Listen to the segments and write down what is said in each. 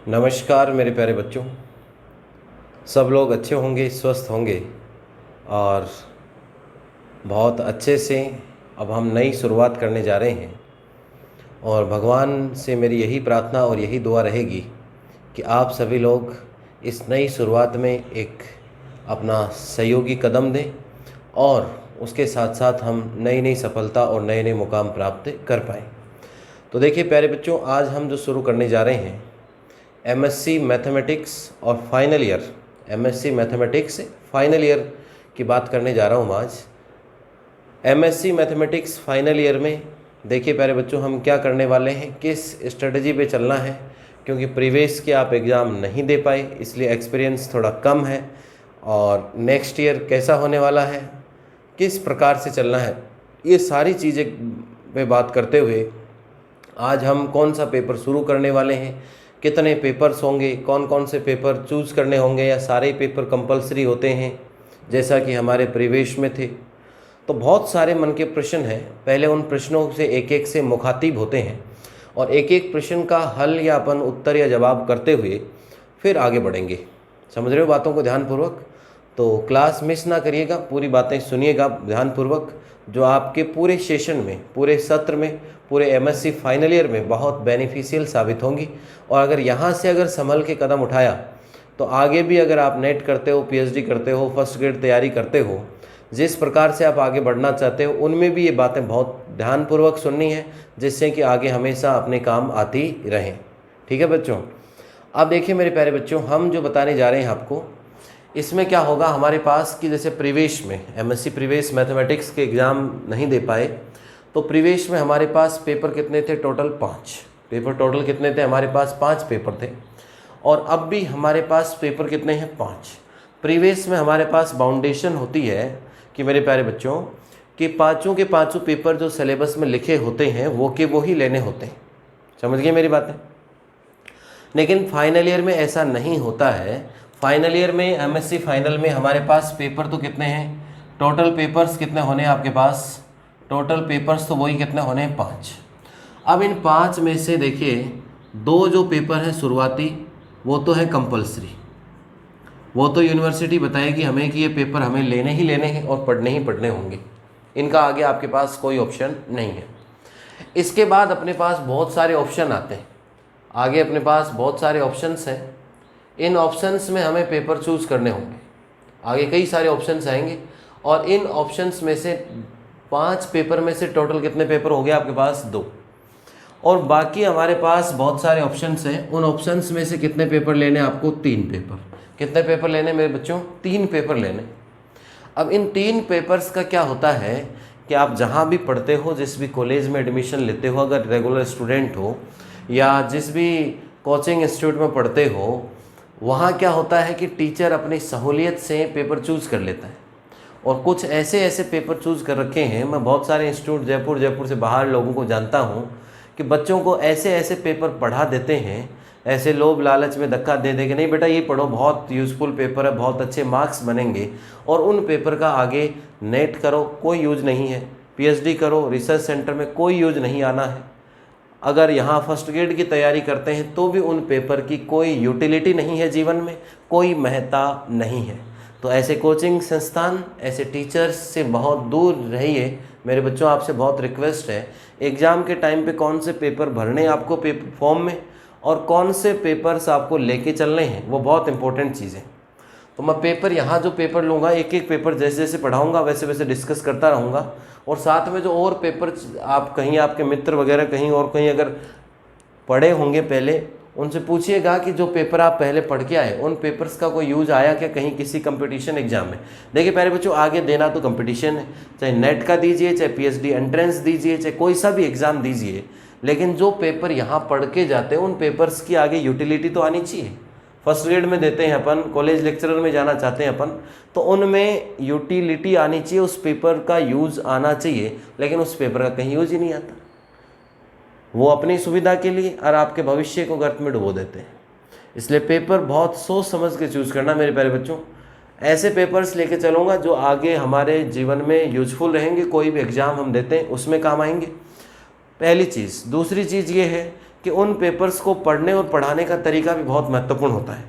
नमस्कार मेरे प्यारे बच्चों। सब लोग अच्छे होंगे, स्वस्थ होंगे और बहुत अच्छे से अब हम नई शुरुआत करने जा रहे हैं। और भगवान से मेरी यही प्रार्थना और यही दुआ रहेगी कि आप सभी लोग इस नई शुरुआत में एक अपना सहयोगी कदम दें और उसके साथ साथ हम नई नई सफलता और नए नए मुकाम प्राप्त कर पाएँ। तो देखिए प्यारे बच्चों, आज हम जो शुरू करने जा रहे हैं एमएससी मैथमेटिक्स और final year, MSc mathematics final year की बात करने जा रहा हूँ आज। एमएससी मैथमेटिक्स फाइनल ईयर में देखिए प्यारे बच्चों, हम क्या करने वाले हैं, किस स्ट्रेटजी पे चलना है, क्योंकि प्रीवियस के आप एग्ज़ाम नहीं दे पाए इसलिए एक्सपीरियंस थोड़ा कम है। और नेक्स्ट ईयर कैसा होने वाला है, किस प्रकार से चलना है, ये सारी चीज़ें पे बात करते हुए आज हम कौन सा पेपर शुरू करने वाले हैं, कितने पेपर्स होंगे, कौन कौन से पेपर चूज़ करने होंगे या सारे पेपर कंपलसरी होते हैं जैसा कि हमारे प्रीवियस में थे। तो बहुत सारे मन के प्रश्न हैं। पहले उन प्रश्नों से एक एक से मुखातिब होते हैं और एक एक प्रश्न का हल या अपन उत्तर या जवाब करते हुए फिर आगे बढ़ेंगे। समझ रहे हो बातों को ध्यानपूर्वक? तो क्लास मिस ना करिएगा, पूरी बातें सुनिएगा ध्यानपूर्वक, जो आपके पूरे सेशन में, पूरे सत्र में, पूरे एमएससी फाइनल ईयर में बहुत बेनिफिशियल साबित होंगी। और अगर यहाँ से अगर संभल के कदम उठाया तो आगे भी अगर आप नेट करते हो, पीएचडी करते हो, फर्स्ट ग्रेड तैयारी करते हो, जिस प्रकार से आप आगे बढ़ना चाहते हो उनमें भी ये बातें बहुत ध्यानपूर्वक सुननी है, जिससे कि आगे हमेशा अपने काम आती रहें। ठीक है बच्चों? अब देखिए मेरे प्यारे बच्चों, हम जो बताने जा रहे हैं आपको, इसमें क्या होगा हमारे पास कि जैसे प्रीवियस में एमएससी प्रीवियस मैथमेटिक्स के एग्ज़ाम नहीं दे पाए तो प्रीवियस में हमारे पास पेपर कितने थे? Total 5 paper. टोटल कितने थे हमारे पास? 5 पेपर थे। और अब भी हमारे पास पेपर कितने हैं? 5। प्रीवियस में हमारे पास बाउंडेशन होती है कि मेरे प्यारे बच्चों कि पाँचों के पाँचों पेपर जो सिलेबस में लिखे होते हैं वो ही लेने होते हैं। समझ गए मेरी बातें? लेकिन फाइनल ईयर में ऐसा नहीं होता है। फाइनल ईयर में एमएससी फाइनल में हमारे पास पेपर तो कितने हैं? टोटल पेपर्स कितने होने हैं आपके पास? टोटल पेपर्स तो वही कितने होने हैं? 5। अब इन 5 में से देखिए 2 जो पेपर हैं शुरुआती, वो तो है कंपलसरी, वो तो यूनिवर्सिटी बताएगी हमें कि ये पेपर हमें लेने ही लेने हैं और पढ़ने ही पढ़ने होंगे। इनका आगे आपके पास कोई ऑप्शन नहीं है। इसके बाद अपने पास बहुत सारे ऑप्शन आते हैं। आगे अपने पास बहुत सारे ऑप्शंस हैं। इन ऑप्शंस में हमें पेपर चूज़ करने होंगे। आगे कई सारे ऑप्शंस आएंगे और इन ऑप्शंस में से 5 पेपर में से टोटल कितने पेपर हो गए आपके पास? 2। और बाकी हमारे पास बहुत सारे ऑप्शंस हैं। उन ऑप्शंस में से कितने पेपर लेने आपको? 3 पेपर। कितने पेपर लेने मेरे बच्चों? 3 पेपर लेने। अब इन 3 पेपर्स का क्या होता है कि आप जहाँ भी पढ़ते हो, जिस भी कॉलेज में एडमिशन लेते हो, अगर रेगुलर स्टूडेंट हो या जिस भी कोचिंग इंस्टीट्यूट में पढ़ते हो, वहाँ क्या होता है कि टीचर अपनी सहूलियत से पेपर चूज़ कर लेता है। और कुछ ऐसे पेपर चूज़ कर रखे हैं। मैं बहुत सारे इंस्टीट्यूट जयपुर से बाहर लोगों को जानता हूँ कि बच्चों को ऐसे पेपर पढ़ा देते हैं, ऐसे लोभ लालच में धक्का दे दे कि नहीं बेटा ये पढ़ो, बहुत यूज़फुल पेपर है, बहुत अच्छे मार्क्स बनेंगे। और उन पेपर का आगे नेट करो, कोई यूज नहीं है। पीएचडी करो, रिसर्च सेंटर में कोई यूज नहीं आना है। अगर यहाँ फर्स्ट ग्रेड की तैयारी करते हैं तो भी उन पेपर की कोई यूटिलिटी नहीं है, जीवन में कोई महत्ता नहीं है। तो ऐसे कोचिंग संस्थान, ऐसे टीचर्स से बहुत दूर रहिए मेरे बच्चों। आपसे बहुत रिक्वेस्ट है, एग्ज़ाम के टाइम पे कौन से पेपर भरने आपको पेपर फॉर्म में और कौन से पेपर्स आपको लेके चलने हैं, वो बहुत इंपॉर्टेंट चीज़ है। तो मैं पेपर यहाँ जो पेपर लूँगा, एक एक पेपर जैसे जैसे पढ़ाऊँगा वैसे वैसे डिस्कस करता रहूँगा। और साथ में जो और पेपर आप कहीं आपके मित्र वगैरह कहीं और कहीं अगर पढ़े होंगे पहले, उनसे पूछिएगा कि जो पेपर आप पहले पढ़ के आए उन पेपर्स का कोई यूज आया क्या कहीं किसी कंपटीशन एग्जाम में। देखिए प्यारे बच्चों, आगे देना तो कंपटीशन है, चाहे नेट का दीजिए, चाहे पीएचडी एंट्रेंस दीजिए, चाहे कोई सा भी एग्ज़ाम दीजिए, लेकिन जो पेपर यहाँ पढ़ के जाते हैं उन पेपर्स की आगे यूटिलिटी तो आनी चाहिए। फर्स्ट ग्रेड में देते हैं अपन, कॉलेज लेक्चरर में जाना चाहते हैं अपन, तो उनमें यूटिलिटी आनी चाहिए, उस पेपर का यूज़ आना चाहिए। लेकिन उस पेपर का कहीं यूज ही नहीं आता। वो अपनी सुविधा के लिए और आपके भविष्य को गर्त में डुबो देते हैं। इसलिए पेपर बहुत सोच समझ के चूज़ करना मेरे प्यारे बच्चों। ऐसे पेपर्स लेके चलूँगा जो आगे हमारे जीवन में यूजफुल रहेंगे, कोई भी एग्ज़ाम हम देते हैं उसमें काम आएंगे, पहली चीज़। दूसरी चीज़ ये है कि उन पेपर्स को पढ़ने और पढ़ाने का तरीका भी बहुत महत्वपूर्ण होता है।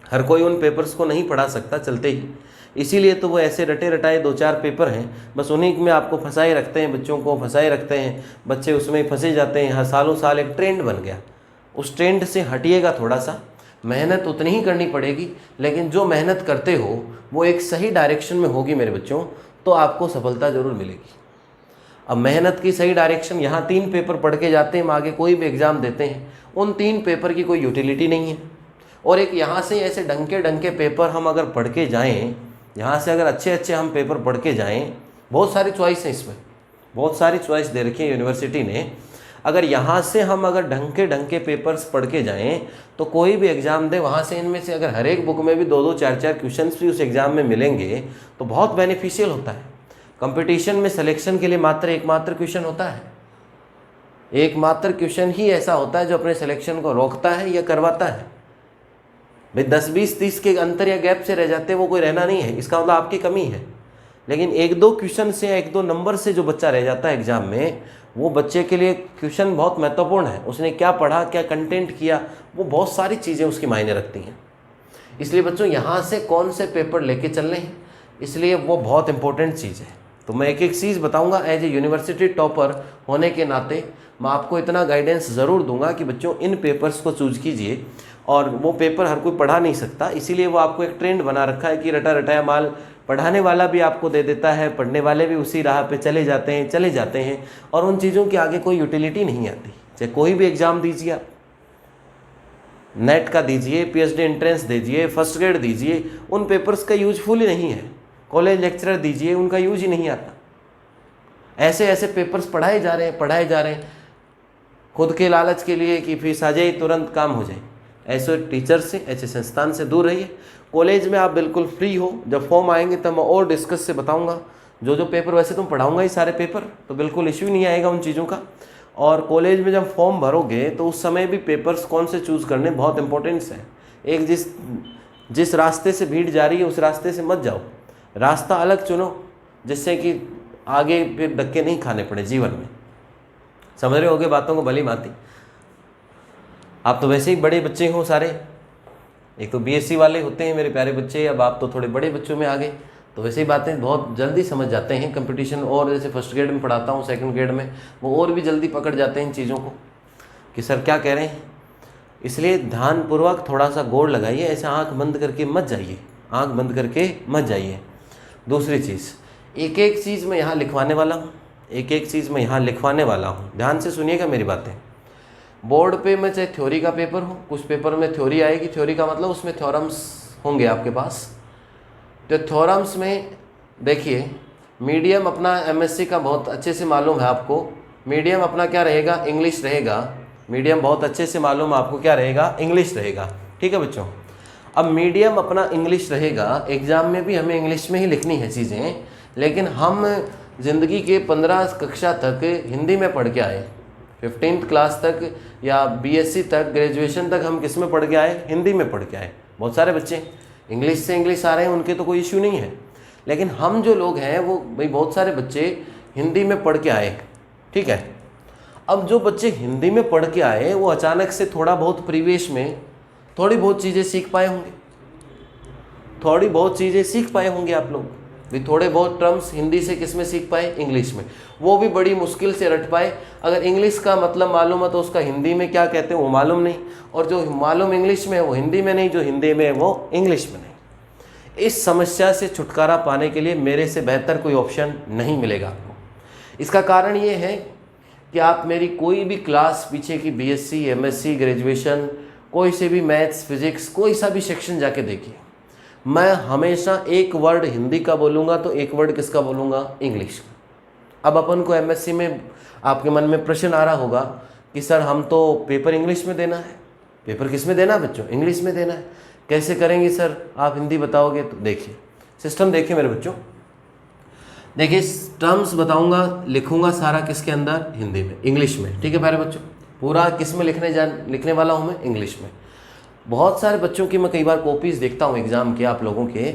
हर कोई उन पेपर्स को नहीं पढ़ा सकता चलते ही, इसीलिए तो वो ऐसे रटे रटाए 2-4 पेपर हैं, बस उन्हीं में आपको फंसाए रखते हैं, बच्चों को फंसाए रखते हैं, बच्चे उसमें फंसे जाते हैं। हर सालों साल एक ट्रेंड बन गया, उस ट्रेंड से हटिएगा थोड़ा सा, मेहनत उतनी ही करनी पड़ेगी, लेकिन जो मेहनत करते हो वो एक सही डायरेक्शन में होगी मेरे बच्चों, तो आपको सफलता ज़रूर मिलेगी। अब मेहनत की सही डायरेक्शन, यहाँ 3 पेपर पढ़ के जाते हैं, हम आगे कोई भी एग्ज़ाम देते हैं, उन 3 पेपर की कोई यूटिलिटी नहीं है। और एक यहाँ से ऐसे डंके डंके पेपर हम अगर पढ़ के जाएँ, यहाँ से अगर अच्छे अच्छे हम पेपर पढ़ के जाएँ, बहुत सारी चॉइस है इसमें, बहुत सारी चॉइस दे रखी है यूनिवर्सिटी ने। अगर यहाँ से हम अगर ढंग के पेपर्स पढ़ के जाएँ तो कोई भी एग्ज़ाम दे, वहाँ से इनमें से अगर हर एक बुक में भी 2-2 4-4 क्वेश्चंस भी उस एग्ज़ाम में मिलेंगे तो बहुत बेनिफिशियल होता है। कंपटीशन में सिलेक्शन के लिए एकमात्र क्वेश्चन होता है, एकमात्र क्वेश्चन ही ऐसा होता है जो अपने सिलेक्शन को रोकता है या करवाता है। भाई 10, 20, 30 के अंतर या गैप से रह जाते हैं, वो कोई रहना नहीं है, इसका मतलब आपकी कमी है। लेकिन 1-2 क्वेश्चन से या 1-2 नंबर से जो बच्चा रह जाता है एग्ज़ाम में, वो बच्चे के लिए क्वेश्चन बहुत महत्वपूर्ण है। उसने क्या पढ़ा, क्या कंटेंट किया, वो बहुत सारी चीज़ें उसकी मायने रखती हैं। इसलिए बच्चों यहाँ से कौन से पेपर लेके चलने हैं, इसलिए वो बहुत इंपॉर्टेंट चीज़ है। तो मैं एक एक चीज़ बताऊंगा। एज ए यूनिवर्सिटी टॉपर होने के नाते मैं आपको इतना गाइडेंस ज़रूर दूंगा कि बच्चों इन पेपर्स को चूज कीजिए। और वो पेपर हर कोई पढ़ा नहीं सकता, इसीलिए वो आपको एक ट्रेंड बना रखा है कि रटा रटाया माल पढ़ाने वाला भी आपको दे देता है, पढ़ने वाले भी उसी राह पे चले जाते हैं और उन चीज़ों के आगे कोई यूटिलिटी नहीं आती। चाहे कोई भी एग्ज़ाम दीजिए आप, नेट का दीजिए, पीएचडी एंट्रेंस दीजिए, फर्स्ट ग्रेड दीजिए, उन पेपर्स का यूजफुल ही नहीं है। कॉलेज लेक्चरर दीजिए, उनका यूज ही नहीं आता। ऐसे ऐसे पेपर्स पढ़ाए जा रहे हैं खुद के लालच के लिए कि फीस आ जाए तुरंत काम हो जाए। ऐसे टीचर से, ऐसे संस्थान से दूर रहिए। कॉलेज में आप बिल्कुल फ्री हो, जब फॉर्म आएंगे तब मैं और डिस्कस से बताऊंगा। जो पेपर वैसे तुम पढ़ाऊंगा ही सारे पेपर, तो बिल्कुल इश्यू नहीं आएगा उन चीज़ों का। और कॉलेज में जब फॉर्म भरोगे तो उस समय भी पेपर्स कौन से चूज़ करने बहुत इंपॉर्टेंस है। एक जिस रास्ते से भीड़ जा रही है उस रास्ते से मत जाओ, रास्ता अलग चुनो, जिससे कि आगे फिर धक्के नहीं खाने पड़े जीवन में। समझ रहे होगे बातों को भली भांति। आप तो वैसे ही बड़े बच्चे हो सारे, एक तो बीएससी वाले होते हैं मेरे प्यारे बच्चे, अब आप तो थोड़े बड़े बच्चों में आ गए, तो वैसे ही बातें बहुत जल्दी समझ जाते हैं कंपटीशन। और जैसे फर्स्ट ग्रेड में पढ़ाता हूँ, सेकंड ग्रेड में, वो और भी जल्दी पकड़ जाते हैं इन चीज़ों को कि सर क्या कह रहे हैं। इसलिए ध्यानपूर्वक थोड़ा सा गौर लगाइए, ऐसे आँख बंद करके मत जाइए, आँख बंद करके मत जाइए। दूसरी चीज़, एक एक चीज़ मैं यहाँ लिखवाने वाला हूँ, ध्यान से सुनिएगा मेरी बातें। बोर्ड पे में चाहे थ्योरी का पेपर हो, कुछ पेपर में थ्योरी आएगी, थ्योरी का मतलब उसमें थ्योरम्स होंगे आपके पास। तो थ्योरम्स में देखिए, मीडियम अपना एमएससी का बहुत अच्छे से मालूम है आपको, मीडियम अपना क्या रहेगा, इंग्लिश रहेगा। मीडियम बहुत अच्छे से मालूम आपको क्या रहेगा, इंग्लिश रहेगा। ठीक है बच्चों, अब मीडियम अपना इंग्लिश रहेगा, एग्ज़ाम में भी हमें इंग्लिश में ही लिखनी है चीज़ें, लेकिन हम ज़िंदगी के 15 कक्षा तक हिंदी में पढ़ के आए, 15th क्लास तक या बीएससी तक, ग्रेजुएशन तक हम किस में पढ़ के आए, हिंदी में पढ़ के आए। बहुत सारे बच्चे इंग्लिश से इंग्लिश आ रहे हैं, उनके तो कोई इश्यू नहीं है, लेकिन हम जो लोग हैं वो भाई बहुत सारे बच्चे हिंदी में पढ़ के आए। ठीक है, अब जो बच्चे हिंदी में पढ़ के आए वो अचानक से थोड़ा बहुत प्रीवियस में थोड़ी बहुत चीज़ें सीख पाए होंगे, आप लोग भी थोड़े बहुत टर्म्स हिंदी से किस में सीख पाए, इंग्लिश में। वो भी बड़ी मुश्किल से रट पाए। अगर इंग्लिश का मतलब मालूम है तो उसका हिंदी में क्या कहते हैं वो मालूम नहीं, और जो मालूम इंग्लिश में है वो हिंदी में नहीं, जो हिंदी में है वो इंग्लिश में नहीं। इस समस्या से छुटकारा पाने के लिए मेरे से बेहतर कोई ऑप्शन नहीं मिलेगा आपको। इसका कारण ये है कि आप मेरी कोई भी क्लास पीछे की बीएससी, एमएससी, ग्रेजुएशन, कोई से भी मैथ्स, फिजिक्स, कोई सा भी सेक्शन जाके देखिए, मैं हमेशा एक वर्ड हिंदी का बोलूँगा तो एक वर्ड किसका बोलूँगा, इंग्लिश का। अब अपन को एमएससी में आपके मन में प्रश्न आ रहा होगा कि सर हम तो पेपर इंग्लिश में देना है। पेपर किस में देना है बच्चों, इंग्लिश में देना है, कैसे करेंगे सर, आप हिंदी बताओगे। तो देखिए सिस्टम, देखिए मेरे बच्चों, देखिए टर्म्स बताऊंगा, लिखूंगा सारा किसके अंदर, हिंदी में, इंग्लिश में। ठीक है प्यारे बच्चों, पूरा किस में लिखने वाला हूँ मैं, इंग्लिश में। बहुत सारे बच्चों की मैं कई बार कॉपीज़ देखता हूँ एग्ज़ाम के, आप लोगों के,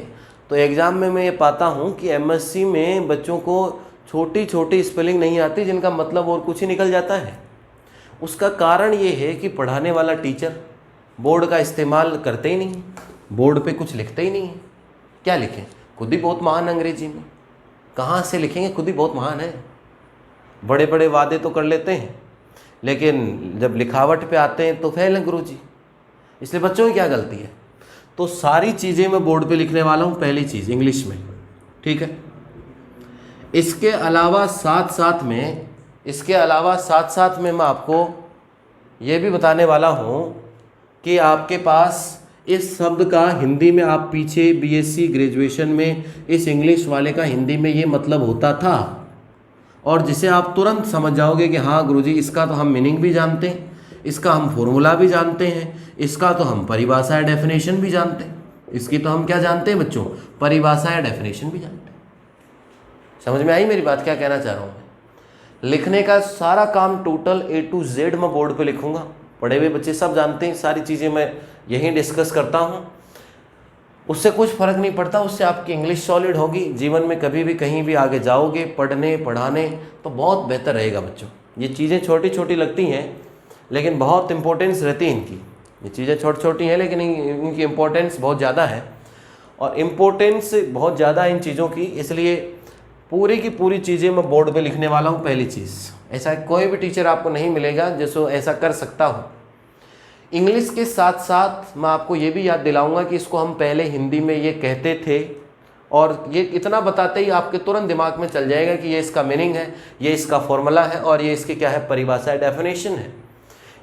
तो एग्ज़ाम में मैं ये पाता हूँ कि एमएससी में बच्चों को छोटी छोटी स्पेलिंग नहीं आती, जिनका मतलब और कुछ ही निकल जाता है। उसका कारण ये है कि पढ़ाने वाला टीचर बोर्ड का इस्तेमाल करते ही नहीं, बोर्ड पे कुछ लिखते ही नहीं है। क्या लिखें, खुद ही बहुत महान अंग्रेजी में, कहाँ से लिखेंगे, खुद ही बहुत महान है। बड़े बड़े वादे तो कर लेते हैं, लेकिन जब लिखावट पे आते हैं तो फेल हैं गुरुजी। इसलिए बच्चों की क्या गलती है? तो सारी चीज़ें मैं बोर्ड पे लिखने वाला हूँ, पहली चीज़ इंग्लिश में, ठीक है। इसके अलावा साथ साथ में मैं आपको ये भी बताने वाला हूँ कि आपके पास इस शब्द का हिंदी में, आप पीछे बीएससी ग्रेजुएशन में इस इंग्लिश वाले का हिंदी में ये मतलब होता था, और जिसे आप तुरंत समझ जाओगे कि हाँ गुरुजी इसका तो हम मीनिंग भी जानते हैं, इसका हम फॉर्मूला भी जानते हैं, इसका तो हम परिभाषा या डेफिनेशन भी जानते हैं। इसकी तो हम क्या जानते हैं बच्चों, परिभाषा या डेफिनेशन भी जानते हैं। समझ में आई मेरी बात, क्या कहना चाह रहा हूँ मैं? लिखने का सारा काम टोटल A to Z मैं बोर्ड पे लिखूंगा। पढ़े हुए बच्चे सब जानते हैं, सारी चीज़ें मैं यहीं डिस्कस करता हूँ। उससे कुछ फ़र्क नहीं पड़ता, उससे आपकी इंग्लिश सॉलिड होगी, जीवन में कभी भी कहीं भी आगे जाओगे पढ़ने पढ़ाने तो बहुत बेहतर रहेगा बच्चों। ये चीज़ें छोटी छोटी लगती हैं लेकिन बहुत इंपॉर्टेंस रहती है इनकी। ये चीज़ें छोटी छोटी हैं लेकिन इनकी इम्पोर्टेंस बहुत ज़्यादा है, और इम्पोर्टेंस बहुत ज़्यादा इन चीज़ों की, इसलिए पूरी की पूरी चीज़ें मैं बोर्ड पे लिखने वाला हूँ। पहली चीज़, ऐसा कोई भी टीचर आपको नहीं मिलेगा जो ऐसा कर सकता हो। इंग्लिश के साथ साथ मैं आपको ये भी याद दिलाऊंगा कि इसको हम पहले हिंदी में ये कहते थे, और ये इतना बताते ही आपके तुरंत दिमाग में चल जाएगा कि ये इसका मीनिंग है, ये इसका फॉर्मूला है, और ये इसके क्या है, परिभाषा है, डेफिनेशन है।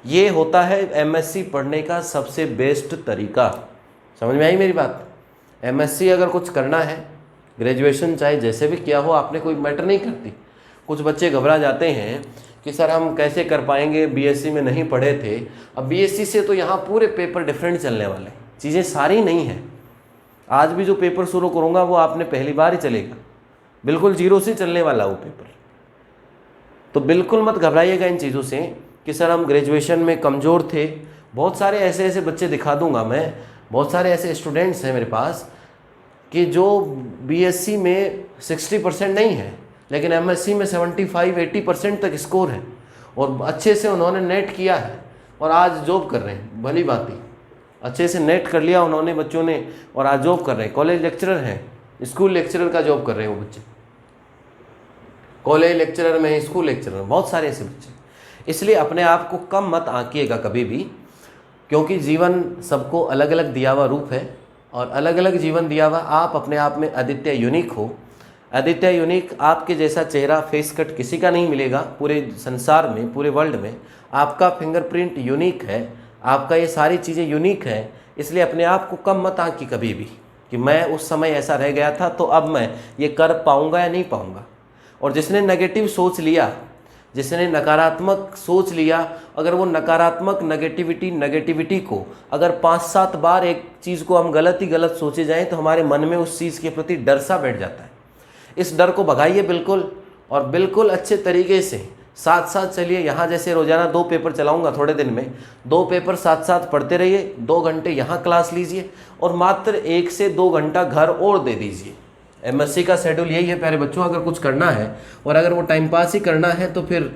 ये होता है एमएससी पढ़ने का सबसे बेस्ट तरीका। समझ में आई मेरी बात? एमएससी अगर कुछ करना है, ग्रेजुएशन चाहे जैसे भी किया हो आपने, कोई मैटर नहीं करती। कुछ बच्चे घबरा जाते हैं कि सर हम कैसे कर पाएंगे, बीएससी में नहीं पढ़े थे। अब बीएससी से तो यहाँ पूरे पेपर डिफरेंट चलने वाले, चीज़ें सारी नहीं हैं। आज भी जो पेपर शुरू करूँगा वो आपने पहली बार ही चलेगा, बिल्कुल जीरो से चलने वाला वो पेपर। तो बिल्कुल मत घबराइएगा इन चीज़ों से कि सर हम ग्रेजुएशन में कमज़ोर थे। बहुत सारे ऐसे ऐसे बच्चे दिखा दूंगा मैं, बहुत सारे ऐसे स्टूडेंट्स हैं मेरे पास कि जो बीएससी में 60% नहीं है लेकिन एमएससी में 75-80% तक स्कोर है, और अच्छे से उन्होंने नेट किया है और आज जॉब कर रहे हैं। भली बात ही, अच्छे से नेट कर लिया उन्होंने बच्चों ने और आज जॉब कर रहे हैं। कॉलेज लेक्चरर हैं, स्कूल लेक्चरर का जॉब कर रहे हैं वो बच्चे, कॉलेज लेक्चरर में, स्कूल लेक्चरर में, बहुत सारे ऐसे बच्चे। इसलिए अपने आप को कम मत आंकिएगा कभी भी, क्योंकि जीवन सबको अलग अलग दिया हुआ रूप है और अलग अलग जीवन दिया हुआ। आप अपने आप में अद्वितीय यूनिक हो, अद्वितीय यूनिक। आपके जैसा चेहरा फेस कट किसी का नहीं मिलेगा पूरे संसार में, पूरे वर्ल्ड में। आपका फिंगरप्रिंट यूनिक है, आपका ये सारी चीज़ें यूनिक है। इसलिए अपने आप को कम मत आंकी कभी भी कि मैं उस समय ऐसा रह गया था तो अब मैं ये कर पाऊँगा या नहीं पाऊँगा। और जिसने नेगेटिव सोच लिया, जिसने नकारात्मक सोच लिया, अगर वो नकारात्मक नेगेटिविटी को अगर 5-7 बार एक चीज़ को हम गलत ही गलत सोचे जाएं तो हमारे मन में उस चीज़ के प्रति डर सा बैठ जाता है। इस डर को भगाइए बिल्कुल, और बिल्कुल अच्छे तरीके से साथ साथ चलिए। यहाँ जैसे रोज़ाना 2 पेपर चलाऊंगा थोड़े दिन में, 2 पेपर साथ साथ पढ़ते रहिए, 2 घंटे यहाँ क्लास लीजिए और मात्र 1 से 2 घंटा घर और दे दीजिए। एमएससी का शेड्यूल यही है प्यारे बच्चों। अगर कुछ करना है और अगर वो टाइम पास ही करना है तो फिर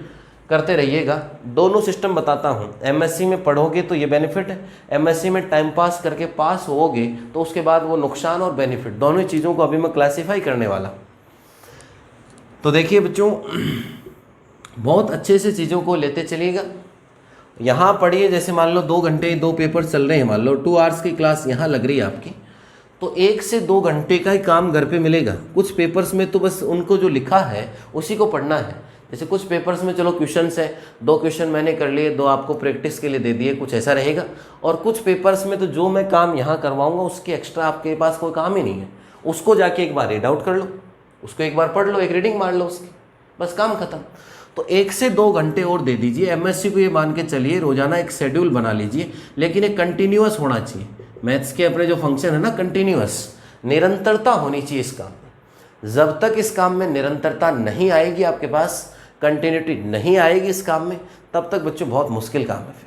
करते रहिएगा। दोनों सिस्टम बताता हूँ, एमएससी में पढ़ोगे तो ये बेनिफिट है, एमएससी में टाइम पास करके पास होगे तो उसके बाद वो नुकसान और बेनिफिट, दोनों चीज़ों को अभी मैं क्लासीफाई करने वाला। तो देखिए बच्चों, बहुत अच्छे से चीज़ों को लेते चलिएगा। यहाँ पढ़िए, जैसे मान लो 2 घंटे 2 पेपर चल रहे हैं, मान लो 2 आवर्स की क्लास यहाँ लग रही है आपकी, तो 1 से 2 घंटे का ही काम घर पे मिलेगा। कुछ पेपर्स में तो बस उनको जो लिखा है उसी को पढ़ना है। जैसे कुछ पेपर्स में चलो क्वेश्चंस है, 2 क्वेश्चन मैंने कर लिए, 2 आपको प्रैक्टिस के लिए दे दिए, कुछ ऐसा रहेगा। और कुछ पेपर्स में तो जो मैं काम यहाँ करवाऊँगा उसके एक्स्ट्रा आपके पास कोई काम ही नहीं है, उसको जाके एक बार रीड आउट कर लो, उसको एक बार पढ़ लो, एक रीडिंग मार लो उसकी, बस काम खत्म। तो 1 से 2 घंटे और दे दीजिए। एमएससी को ये मान के चलिए, रोजाना एक शेड्यूल बना लीजिए, लेकिन एक कंटिन्यूअस होना चाहिए। मैथ्स के अपने जो फंक्शन है ना, कंटिन्यूअस, निरंतरता होनी चाहिए इस काम में। जब तक इस काम में निरंतरता नहीं आएगी, आपके पास कंटिन्यूटी नहीं आएगी इस काम में, तब तक बच्चों बहुत मुश्किल काम है। फिर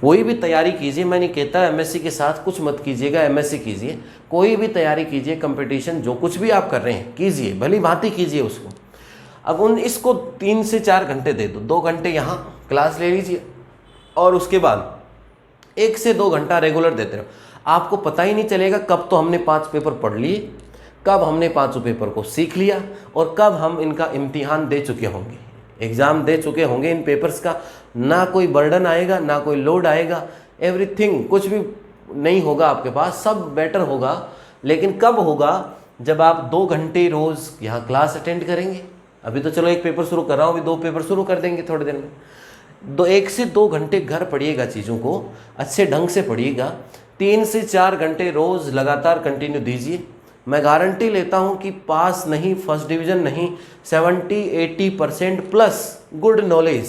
कोई भी तैयारी कीजिए, मैं नहीं कहता एमएससी के साथ कुछ मत कीजिएगा, एमएससी कीजिए, कोई भी तैयारी कीजिए, कंपटीशन जो कुछ भी आप कर रहे हैं कीजिए, भली भांति कीजिए उसको। अब इसको 3 से 4 घंटे दे दो, 2 घंटे यहाँ क्लास ले लीजिए और उसके बाद 1 से 2 घंटा रेगुलर देते रहो। आपको पता ही नहीं चलेगा कब तो हमने 5 पेपर पढ़ लिए, कब हमने 5 पेपर को सीख लिया और कब हम इनका इम्तिहान दे चुके होंगे, एग्ज़ाम दे चुके होंगे। इन पेपर्स का ना कोई बर्डन आएगा, ना कोई लोड आएगा, एवरीथिंग, कुछ भी नहीं होगा आपके पास, सब बेटर होगा। लेकिन कब होगा? जब आप 2 घंटे रोज़ यहाँ क्लास अटेंड करेंगे। अभी तो चलो 1 पेपर शुरू कर रहा हूँ, अभी 2 पेपर शुरू कर देंगे थोड़े दिन में। 1 से 2 घंटे घर पढ़िएगा, चीज़ों को अच्छे ढंग से पढ़िएगा। 3 से 4 घंटे रोज़ लगातार कंटिन्यू दीजिए। मैं गारंटी लेता हूँ कि पास नहीं, फर्स्ट डिवीज़न नहीं, 70-80% plus good knowledge,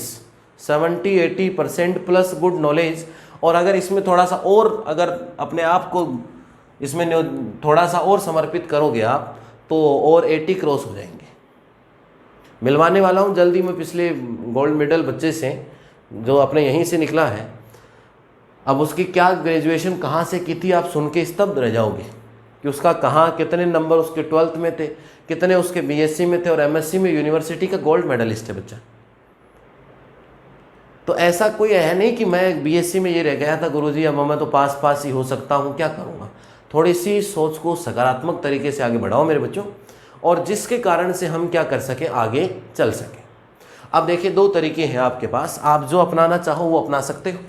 70-80% plus good knowledge. और अगर इसमें थोड़ा सा और, अगर अपने आप को इसमें थोड़ा सा और समर्पित करोगे आप, तो और 80 क्रॉस हो जाएंगे। मिलवाने वाला हूँ जल्दी मैं पिछले गोल्ड मेडल बच्चे से, जो अपने यहीं से निकला है। अब उसकी क्या ग्रेजुएशन कहाँ से की थी, आप सुन के स्तब्ध रह जाओगे कि उसका कहाँ, कितने नंबर उसके 12th में थे, कितने उसके बीएससी में थे, और एमएससी में यूनिवर्सिटी का गोल्ड मेडलिस्ट है बच्चा। तो ऐसा कोई है नहीं कि मैं बीएससी में ये रह गया था गुरुजी, अब मैं तो पास ही हो सकता हूँ, क्या करूँगा। थोड़ी सी सोच को सकारात्मक तरीके से आगे बढ़ाओ मेरे बच्चों, और जिसके कारण से हम क्या कर सकें, आगे चल सकें। अब देखिए 2 तरीके हैं आपके पास, आप जो अपनाना चाहो वो अपना सकते हो।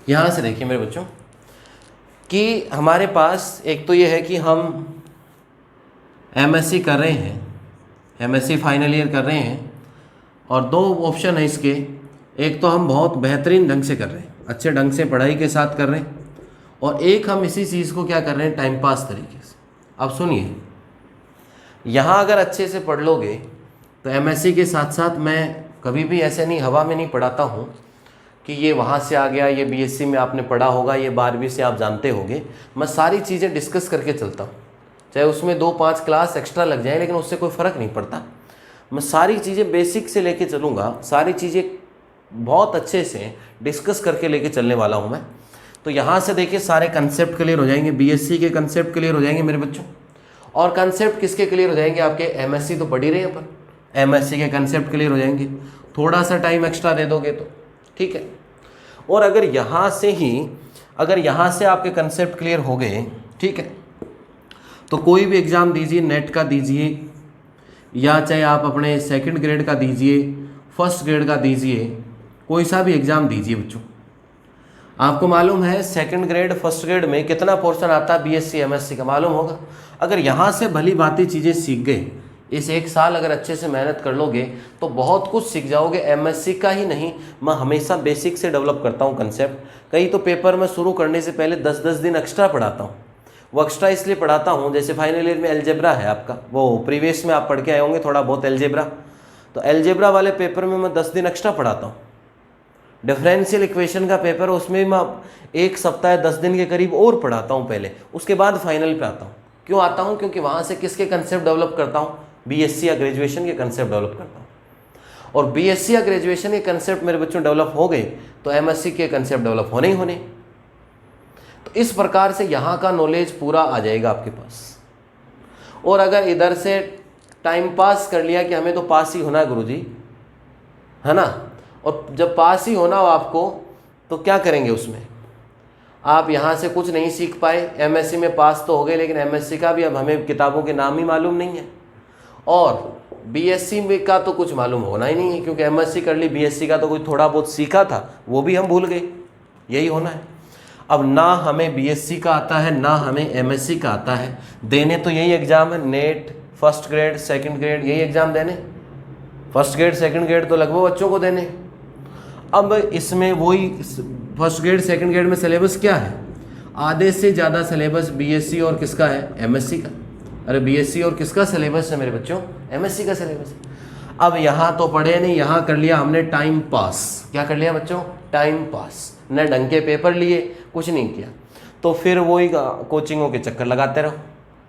यहां से देखिए मेरे बच्चों कि हमारे पास एक तो ये है कि हम एमएससी कर रहे हैं, एमएससी फाइनल ईयर कर रहे हैं, और 2 ऑप्शन है इसके। एक तो हम बहुत बेहतरीन ढंग से कर रहे हैं, अच्छे ढंग से पढ़ाई के साथ कर रहे हैं, और एक हम इसी चीज़ को क्या कर रहे हैं, टाइम पास तरीके से। अब सुनिए, यहाँ अगर अच्छे से पढ़ लोगे तो एमएससी के साथ साथ, मैं कभी भी ऐसे नहीं हवा में नहीं पढ़ाता हूँ कि ये वहाँ से आ गया, ये बीएससी में आपने पढ़ा होगा, ये 12वीं से आप जानते होंगे। मैं सारी चीज़ें डिस्कस करके चलता हूँ, चाहे उसमें 2-5 क्लास एक्स्ट्रा लग जाए, लेकिन उससे कोई फ़र्क नहीं पड़ता। मैं सारी चीज़ें बेसिक से लेके चलूँगा, सारी चीज़ें बहुत अच्छे से डिस्कस करके लेके चलने वाला हूँ मैं। तो यहाँ से देखिए सारे कंसेप्ट क्लियर हो जाएंगे, बीएससी के कंसेप्ट क्लियर हो जाएंगे मेरे बच्चों। और कंसेप्ट किसके क्लियर हो जाएंगे, आपके एमएससी तो पढ़ ही रहे हैं अपन, एमएससी के कंसेप्ट क्लियर हो जाएंगे। थोड़ा सा टाइम एक्स्ट्रा दे दोगे तो ठीक है। और अगर यहाँ से आपके कंसेप्ट क्लियर हो गए, ठीक है, तो कोई भी एग्ज़ाम दीजिए, नेट का दीजिए, या चाहे आप अपने 2nd ग्रेड का दीजिए, 1st ग्रेड का दीजिए, कोई सा भी एग्ज़ाम दीजिए बच्चों। आपको मालूम है 2nd ग्रेड 1st ग्रेड में कितना पोर्शन आता है बीएससी एमएससी का, मालूम होगा। अगर यहाँ से भली भांति चीज़ें सीख गए, इस 1 साल अगर अच्छे से मेहनत कर लोगे तो बहुत कुछ सीख जाओगे। एमएससी का ही नहीं, मैं हमेशा बेसिक से डेवलप करता हूँ कंसेप्ट। कई तो पेपर में शुरू करने से पहले 10-10 दिन एक्स्ट्रा पढ़ाता हूँ। वो एक्स्ट्रा इसलिए पढ़ाता हूँ, जैसे फाइनल ईयर में अलजेब्रा है आपका, वो प्रीवियस में आप पढ़ के आए होंगे थोड़ा बहुत अलजेब्रा, तो अलजेब्रा वाले पेपर में मैं 10 दिन एक्स्ट्रा पढ़ाता हूँ। डिफरेंशियल इक्वेशन का पेपर, उसमें मैं 1 सप्ताह 10 दिन के करीब और पढ़ाता हूँ पहले, उसके बाद फाइनल पे आता हूँ। क्यों आता हूँ? क्योंकि वहाँ से किसके कंसेप्ट डेवलप करता हूँ, बीएससी या ग्रेजुएशन के कंसेप्ट डेवलप करता हूँ। और बीएससी या ग्रेजुएशन के कंसेप्ट मेरे बच्चों डेवलप हो गए तो एमएससी के कंसेप्ट डेवलप होने ही होने। तो इस प्रकार से यहाँ का नॉलेज पूरा आ जाएगा आपके पास। और अगर इधर से टाइम पास कर लिया कि हमें तो पास ही होना है गुरुजी, है ना, और जब पास ही होना हो आपको तो क्या करेंगे उसमें, आप यहाँ से कुछ नहीं सीख पाए। एमएससी में पास तो हो गए, लेकिन एमएससी का भी अब हमें किताबों के नाम ही मालूम नहीं है, और बीएससी में का तो कुछ मालूम होना ही नहीं है, क्योंकि एमएससी कर ली, बीएससी का तो कोई थोड़ा बहुत सीखा था वो भी हम भूल गए। यही होना है। अब ना हमें बीएससी का आता है, ना हमें एमएससी का आता है, देने तो यही एग्ज़ाम है, net, 1st grade 2nd grade, यही एग्ज़ाम देने। 1st ग्रेड 2nd ग्रेड तो लगभग बच्चों को देने। अब इसमें वही 1st ग्रेड 2nd ग्रेड में सिलेबस क्या है, आधे से ज़्यादा सिलेबस बीएससी और किसका है, एमएससी का। अरे बीएससी और किसका सिलेबस है मेरे बच्चों, एमएससी का सिलेबस है। अब यहाँ तो पढ़े नहीं, यहाँ कर लिया हमने टाइम पास। क्या कर लिया बच्चों, टाइम पास, न ढंग के पेपर लिए, कुछ नहीं किया। तो फिर वही कोचिंगों के चक्कर लगाते रहो।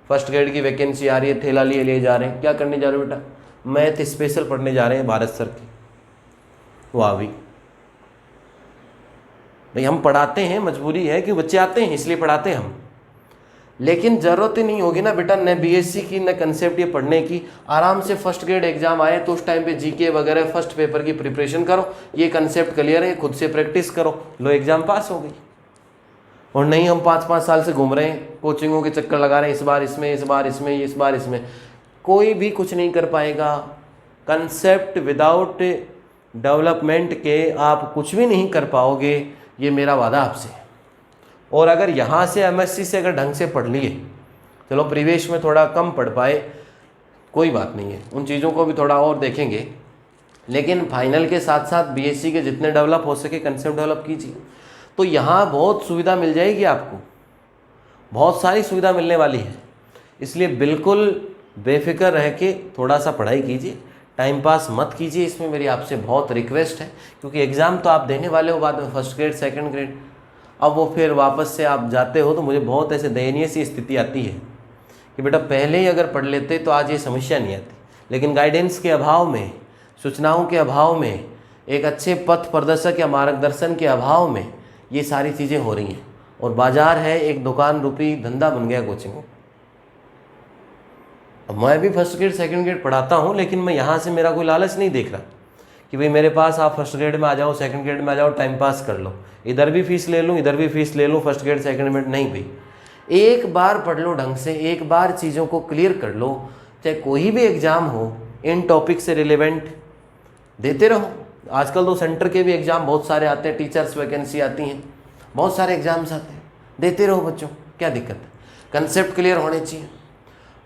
1st ग्रेड की वैकेंसी आ रही है, थैला लिए जा रहे हैं, क्या करने जा रहे हो बेटा, मैथ स्पेशल पढ़ने जा रहे हैं भारत सर की। वाह भी, भाई हम पढ़ाते हैं, मजबूरी है कि बच्चे आते हैं इसलिए पढ़ाते हैं हम, लेकिन ज़रूरत ही नहीं होगी ना बेटा न बीएससी की न कंसेप्ट ये पढ़ने की। आराम से फर्स्ट ग्रेड एग्जाम आए तो उस टाइम पे जीके वगैरह फर्स्ट पेपर की प्रिपरेशन करो, ये कंसेप्ट क्लियर है, खुद से प्रैक्टिस करो, लो एग्जाम पास हो गई। और नहीं हम 5-5 साल से घूम रहे हैं, कोचिंगों के चक्कर लगा रहे हैं, इस बार इसमें, इस बार इसमें, इस बार इसमें, कोई भी कुछ नहीं कर पाएगा। कंसेप्ट विदाउट डेवलपमेंट के आप कुछ भी नहीं कर पाओगे, ये मेरा वादा आपसे। और अगर यहाँ से एमएससी से अगर ढंग से पढ़ लिए, चलो प्रीवियस में थोड़ा कम पढ़ पाए कोई बात नहीं है, उन चीज़ों को भी थोड़ा और देखेंगे, लेकिन फाइनल के साथ साथ बीएससी के जितने डेवलप हो सके कंसेप्ट डेवलप कीजिए, तो यहाँ बहुत सुविधा मिल जाएगी आपको, बहुत सारी सुविधा मिलने वाली है। इसलिए बिल्कुल बेफिक्र रह के थोड़ा सा पढ़ाई कीजिए, टाइम पास मत कीजिए, इसमें मेरी आपसे बहुत रिक्वेस्ट है, क्योंकि एग्ज़ाम तो आप देने वाले हो बाद में, फर्स्ट ग्रेड सेकंड ग्रेड, अब वो फिर वापस से आप जाते हो तो मुझे बहुत ऐसे दयनीय सी स्थिति आती है कि बेटा पहले ही अगर पढ़ लेते तो आज ये समस्या नहीं आती। लेकिन गाइडेंस के अभाव में, सूचनाओं के अभाव में, एक अच्छे पथ प्रदर्शक या मार्गदर्शन के अभाव में ये सारी चीज़ें हो रही हैं, और बाज़ार है एक दुकान रूपी धंधा बन गया कोचिंग। अब मैं भी फर्स्ट ग्रेड सेकंड ग्रेड पढ़ाता हूँ, लेकिन मैं यहाँ से मेरा कोई लालच नहीं देख रहा कि भाई मेरे पास आप फर्स्ट ग्रेड में आ जाओ, सेकंड ग्रेड में आ जाओ, टाइम पास कर लो, इधर भी फीस ले लूँ, इधर भी फीस ले लूँ, फर्स्ट ग्रेड सेकंड ग्रेड नहीं भाई। एक बार पढ़ लो ढंग से, एक बार चीज़ों को क्लियर कर लो, चाहे कोई भी एग्ज़ाम हो, इन टॉपिक से रिलेवेंट देते रहो। आजकल तो सेंटर के भी एग्ज़ाम बहुत सारे आते हैं, टीचर्स वैकेंसी आती हैं, बहुत सारे एग्ज़ाम्स आते हैं, देते रहो बच्चों, क्या दिक्कत है, कंसेप्ट क्लियर होने चाहिए।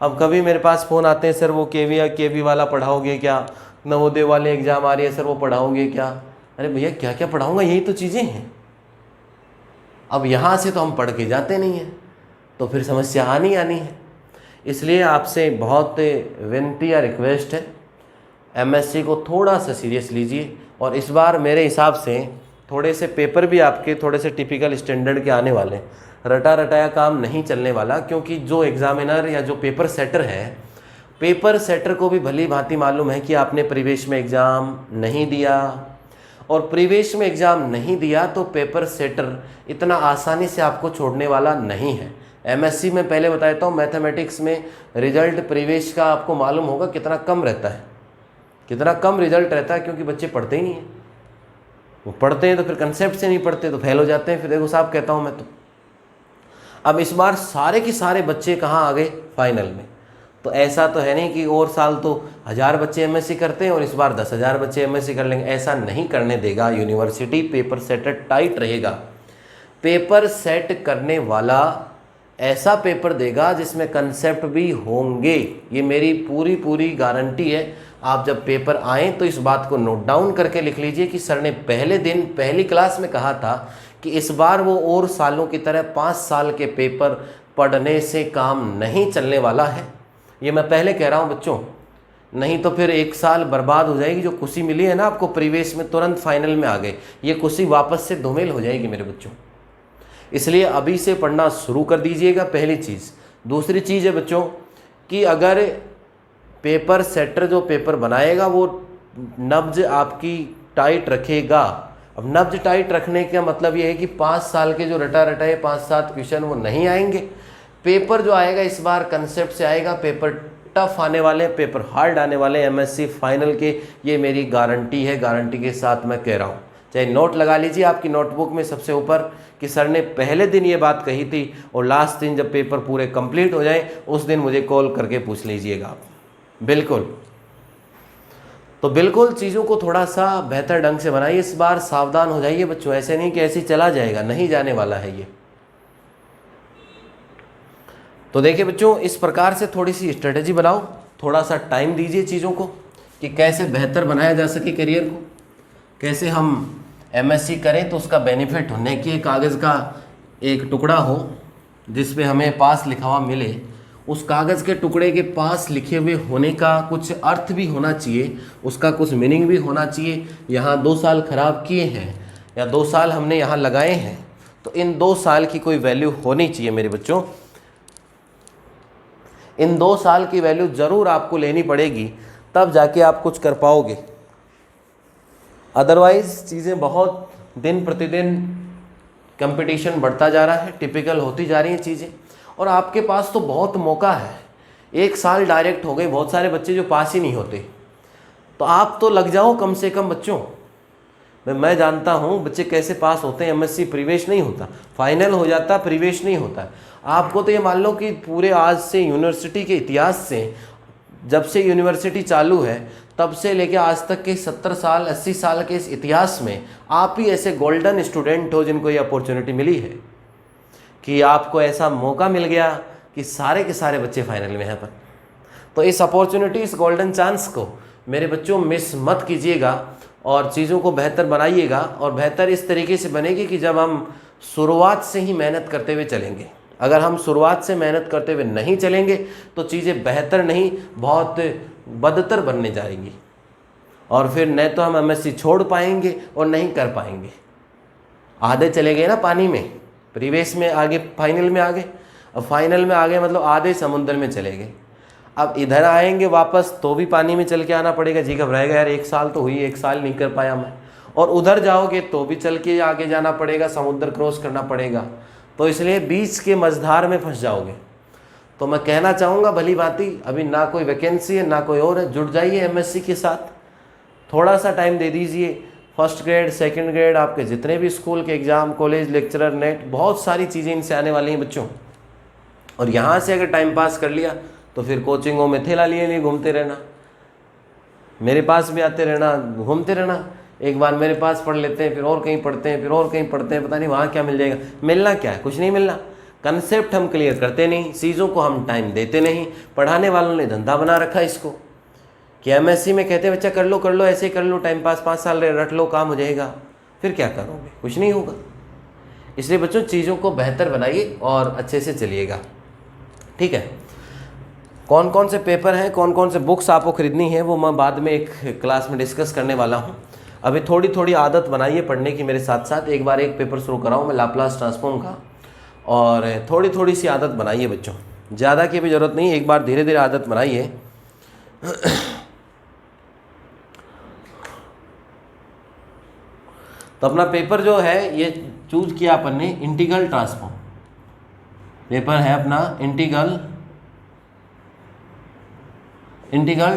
अब कभी मेरे पास फ़ोन आते हैं, सर वो केवी वाला पढ़ाओगे क्या, नवोदय वाले एग्ज़ाम आ रही है सर वो पढ़ाओगे क्या। अरे भैया क्या क्या पढ़ाऊँगा, यही तो चीज़ें हैं। अब यहाँ से तो हम पढ़ के जाते नहीं हैं, तो फिर समस्या आनी है। इसलिए आपसे बहुत विनती या रिक्वेस्ट है, एमएससी को थोड़ा सा सीरियस लीजिए, और इस बार मेरे हिसाब से थोड़े से पेपर भी आपके थोड़े से टिपिकल स्टैंडर्ड के आने वाले, रटा रटाया काम नहीं चलने वाला, क्योंकि जो एग्ज़ामिनर या जो पेपर सेटर है, पेपर सेटर को भी भली भांति मालूम है कि आपने प्रीवियस में एग्ज़ाम नहीं दिया, और प्रीवियस में एग्ज़ाम नहीं दिया तो पेपर सेटर इतना आसानी से आपको छोड़ने वाला नहीं है। एमएससी में पहले बताता हूँ, मैथमेटिक्स में रिजल्ट प्रीवियस का आपको मालूम होगा कितना कम रहता है, कितना कम रिजल्ट रहता है, क्योंकि बच्चे पढ़ते ही नहीं हैं। वो पढ़ते हैं तो फिर कंसेप्ट से नहीं पढ़ते तो फेल हो जाते हैं। फिर देखो साहब कहता हूँ मैं तो, अब इस बार सारे के सारे बच्चे कहाँ आ गए फाइनल में, तो ऐसा तो है नहीं कि और साल तो 1000 बच्चे एमएससी करते हैं और इस बार 10,000 बच्चे एमएससी कर लेंगे, ऐसा नहीं करने देगा यूनिवर्सिटी। पेपर सेटर टाइट रहेगा, पेपर सेट करने वाला ऐसा पेपर देगा जिसमें कंसेप्ट भी होंगे, ये मेरी पूरी गारंटी है। आप जब पेपर आएँ तो इस बात को नोट डाउन करके लिख लीजिए कि सर ने पहले दिन पहली क्लास में कहा था कि इस बार वो और सालों की तरह 5 साल के पेपर पढ़ने से काम नहीं चलने वाला है। ये मैं पहले कह रहा हूँ बच्चों, नहीं तो फिर 1 साल बर्बाद हो जाएगी। जो खुशी मिली है ना आपको प्रीवियस में, तुरंत फाइनल में आ गए, ये खुशी वापस से धूमिल हो जाएगी मेरे बच्चों। इसलिए अभी से पढ़ना शुरू कर दीजिएगा, पहली चीज़। दूसरी चीज़ है बच्चों कि अगर पेपर सेटर जो पेपर बनाएगा वो नब्ज आपकी टाइट रखेगा। अब नब्ज टाइट रखने का मतलब ये है कि 5 साल के जो रटा रटाए 5-7 क्वेश्चन वो नहीं आएंगे। पेपर जो आएगा इस बार कंसेप्ट से आएगा, पेपर टफ आने वाले, पेपर हार्ड आने वाले एमएससी फाइनल के, ये मेरी गारंटी है, गारंटी के साथ मैं कह रहा हूँ। चाहे नोट लगा लीजिए आपकी नोटबुक में सबसे ऊपर कि सर ने पहले दिन ये बात कही थी, और लास्ट दिन जब पेपर पूरे कंप्लीट हो जाए उस दिन मुझे कॉल करके पूछ लीजिएगा आप। बिल्कुल, तो बिल्कुल चीज़ों को थोड़ा सा बेहतर ढंग से बनाइए। इस बार सावधान हो जाइए बच्चों, ऐसे नहीं कि ऐसे ही चला जाएगा, नहीं जाने वाला है ये। तो देखिए बच्चों, इस प्रकार से थोड़ी सी स्ट्रेटेजी बनाओ, थोड़ा सा टाइम दीजिए चीज़ों को कि कैसे बेहतर बनाया जा सके करियर को, कैसे हम एमएससी करें तो उसका बेनिफिट होने की कागज़ का एक टुकड़ा हो जिस पे हमें पास लिखा हुआ मिले। उस कागज़ के टुकड़े के पास लिखे हुए होने का कुछ अर्थ भी होना चाहिए, उसका कुछ मीनिंग भी होना चाहिए। यहाँ 2 साल ख़राब किए हैं या 2 साल हमने यहाँ लगाए हैं, तो इन 2 साल की कोई वैल्यू होनी चाहिए मेरे बच्चों। इन 2 साल की वैल्यू ज़रूर आपको लेनी पड़ेगी, तब जाके आप कुछ कर पाओगे। अदरवाइज़ चीज़ें बहुत दिन प्रतिदिन कंपटीशन बढ़ता जा रहा है, टिपिकल होती जा रही हैं चीज़ें, और आपके पास तो बहुत मौका है। 1 साल डायरेक्ट हो गए, बहुत सारे बच्चे जो पास ही नहीं होते, तो आप तो लग जाओ कम से कम बच्चों। मैं जानता हूँ बच्चे कैसे पास होते हैं, एमएससी प्रवेश नहीं होता, फाइनल हो जाता, प्रवेश नहीं होता। आपको तो ये मान लो कि पूरे आज से यूनिवर्सिटी के इतिहास से, जब से यूनिवर्सिटी चालू है तब से लेके आज तक के 70 साल 80 साल के इस इतिहास में आप ही ऐसे गोल्डन स्टूडेंट हो जिनको ये अपॉर्चुनिटी मिली है कि आपको ऐसा मौका मिल गया कि सारे के सारे बच्चे फाइनल में हैं पर। तो इस अपॉर्चुनिटी, इस गोल्डन चांस को मेरे बच्चों मिस मत कीजिएगा और चीज़ों को बेहतर बनाइएगा। और बेहतर इस तरीके से बनेगी कि जब हम शुरुआत से ही मेहनत करते हुए चलेंगे। अगर हम शुरुआत से मेहनत करते हुए नहीं चलेंगे तो चीज़ें बेहतर नहीं, बहुत बदतर बनने जाएंगी, और फिर न तो हम एमएससी छोड़ पाएंगे और नहीं कर पाएंगे। आधे चले गए ना पानी में, प्रीवियस में आगे, फाइनल में आ गए, अब फाइनल में आ गए मतलब आधे समुद्र में चले गए। अब इधर आएंगे वापस तो भी पानी में चल के आना पड़ेगा। जी घबराएगा यार, 1 साल तो हुई, 1 साल नहीं कर पाया मैं। और उधर जाओगे तो भी चल के आगे जाना पड़ेगा, समुद्र क्रॉस करना पड़ेगा, तो इसलिए बीच के मझधार में फंस जाओगे। तो मैं कहना चाहूँगा भली भांति अभी ना कोई वैकेंसी है ना कोई और है, जुड़ जाइए एमएससी के साथ, थोड़ा सा टाइम दे दीजिए। फर्स्ट ग्रेड, सेकंड ग्रेड, आपके जितने भी स्कूल के एग्ज़ाम, कॉलेज, लेक्चरर, नेट, बहुत सारी चीज़ें इनसे आने वाली हैं बच्चों। और यहाँ से अगर टाइम पास कर लिया तो फिर कोचिंगों में थैला लिए घूमते रहना, मेरे पास भी आते रहना, घूमते रहना। एक बार मेरे पास पढ़ लेते हैं, फिर और कहीं पढ़ते हैं, फिर और कहीं पढ़ते हैं, पता नहीं वहाँ क्या मिल जाएगा। मिलना क्या है, कुछ नहीं मिलना। कंसेप्ट हम क्लियर करते नहीं, चीज़ों को हम टाइम देते नहीं। पढ़ाने वालों ने धंधा बना रखा है इसको कि एमएससी में कहते हैं बच्चा कर लो ऐसे कर लो, टाइम पास 5 साल रट लो, काम हो जाएगा। फिर क्या करोगे, कुछ नहीं होगा। इसलिए बच्चों चीज़ों को बेहतर बनाइए और अच्छे से चलिएगा, ठीक है। कौन कौन से पेपर हैं, कौन कौन से बुक्स आपको खरीदनी है, वो मैं बाद में एक क्लास में डिस्कस करने वाला हूँ। अभी थोड़ी थोड़ी आदत बनाइए पढ़ने की मेरे साथ साथ। एक बार एक पेपर शुरू कराऊँ मैं लाप्लास ट्रांसफॉर्म का, और थोड़ी थोड़ी सी आदत बनाइए बच्चों, ज़्यादा की भी ज़रूरत नहीं, एक बार धीरे धीरे आदत बनाइए। तो अपना पेपर जो है ये चूज किया अपन ने, इंटीग्रल ट्रांसफॉर्म पेपर है अपना, इंटीग्रल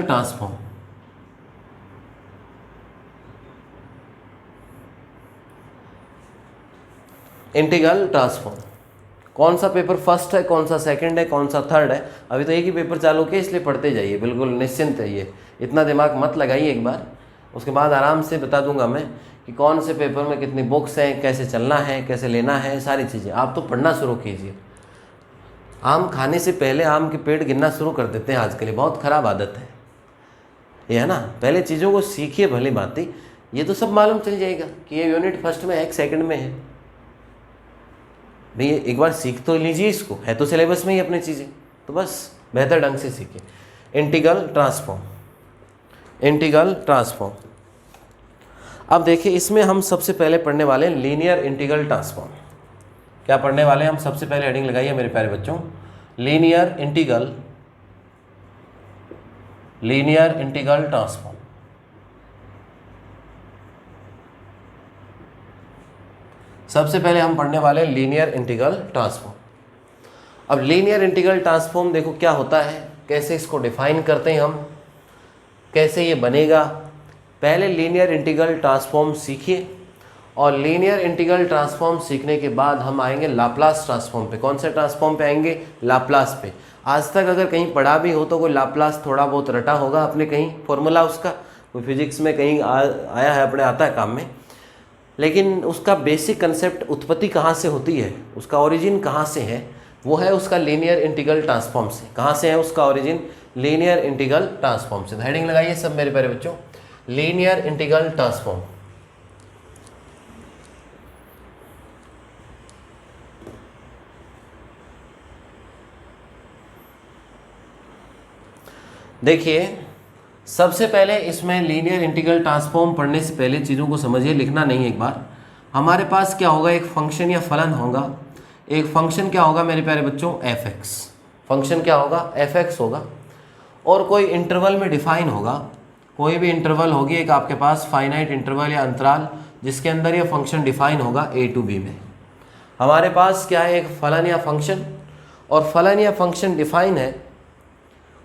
ट्रांसफॉर्म। इंटीग्रल ट्रांसफॉर्म कौन सा पेपर फर्स्ट है, कौन सा सेकंड है, कौन सा थर्ड है, अभी तो एक ही पेपर चालू किया, इसलिए पढ़ते जाइए, बिल्कुल निश्चिंत रहिए, इतना दिमाग मत लगाइए। एक बार उसके बाद आराम से बता दूंगा मैं कि कौन से पेपर में कितनी बुक्स हैं, कैसे चलना है, कैसे लेना है, सारी चीज़ें। आप तो पढ़ना शुरू कीजिए। आम खाने से पहले आम के पेड़ गिनना शुरू कर देते हैं आजकल, बहुत ख़राब आदत है ये, है ना। पहले चीज़ों को सीखिए भली भांति, ये तो सब मालूम चल जाएगा कि ये यूनिट फर्स्ट में है, सेकंड में है। भाई एक बार सीख तो लीजिए इसको, है तो सिलेबस में ही अपनी चीज़ें, तो बस बेहतर ढंग से सीखिए। Integral transform, integral transform. अब देखिए इसमें हम सबसे पहले पढ़ने वाले हैं लीनियर इंटीग्रल ट्रांसफॉर्म। क्या पढ़ने वाले हैं हम? सबसे पहले हेडिंग लगाइए मेरे प्यारे बच्चों, लीनियर इंटीग्रल ट्रांसफॉर्म। सबसे पहले हम पढ़ने वाले हैं लीनियर इंटीग्रल ट्रांसफॉर्म। अब लीनियर इंटीग्रल ट्रांसफॉर्म देखो क्या होता है, कैसे इसको डिफाइन करते हैं हम, कैसे ये बनेगा। पहले लीनियर इंटीग्रल ट्रांसफॉर्म सीखिए, और लीनियर इंटीग्रल ट्रांसफॉर्म सीखने के बाद हम आएंगे लाप्लास ट्रांसफॉर्म पे। कौन से ट्रांसफॉर्म पे आएंगे? लाप्लास पे। आज तक अगर कहीं पढ़ा भी हो तो कोई लाप्लास थोड़ा बहुत रटा होगा आपने, कहीं फॉर्मूला उसका कोई फिजिक्स में कहीं आया है अपने, आता है काम में, लेकिन उसका बेसिक कंसेप्ट, उत्पत्ति कहाँ से होती है, उसका ओरिजिन कहाँ से है, वो है उसका लीनियर इंटीग्रल ट्रांसफॉर्म से। कहाँ से है उसका ओरिजिन? लीनियर इंटीग्रल ट्रांसफॉर्म से। हेडिंग लगाइए सब मेरे प्यारे बच्चों, लीनियर इंटीग्रल ट्रांसफॉर्म। देखिए सबसे पहले इसमें लीनियर इंटीग्रल ट्रांसफॉर्म पढ़ने से पहले चीज़ों को समझिए, लिखना नहीं है। एक बार हमारे पास क्या होगा, एक फंक्शन या फलन होगा। एक फंक्शन क्या होगा मेरे प्यारे बच्चों? F x. फंक्शन क्या होगा? एफ एक्स होगा, और कोई इंटरवल में डिफाइन होगा। कोई भी इंटरवल होगी एक आपके पास, फाइनाइट इंटरवल या अंतराल, जिसके अंदर ये फंक्शन डिफाइन होगा ए टू बी में। हमारे पास क्या है, एक फलन या फंक्शन, और फलन या फंक्शन डिफाइन है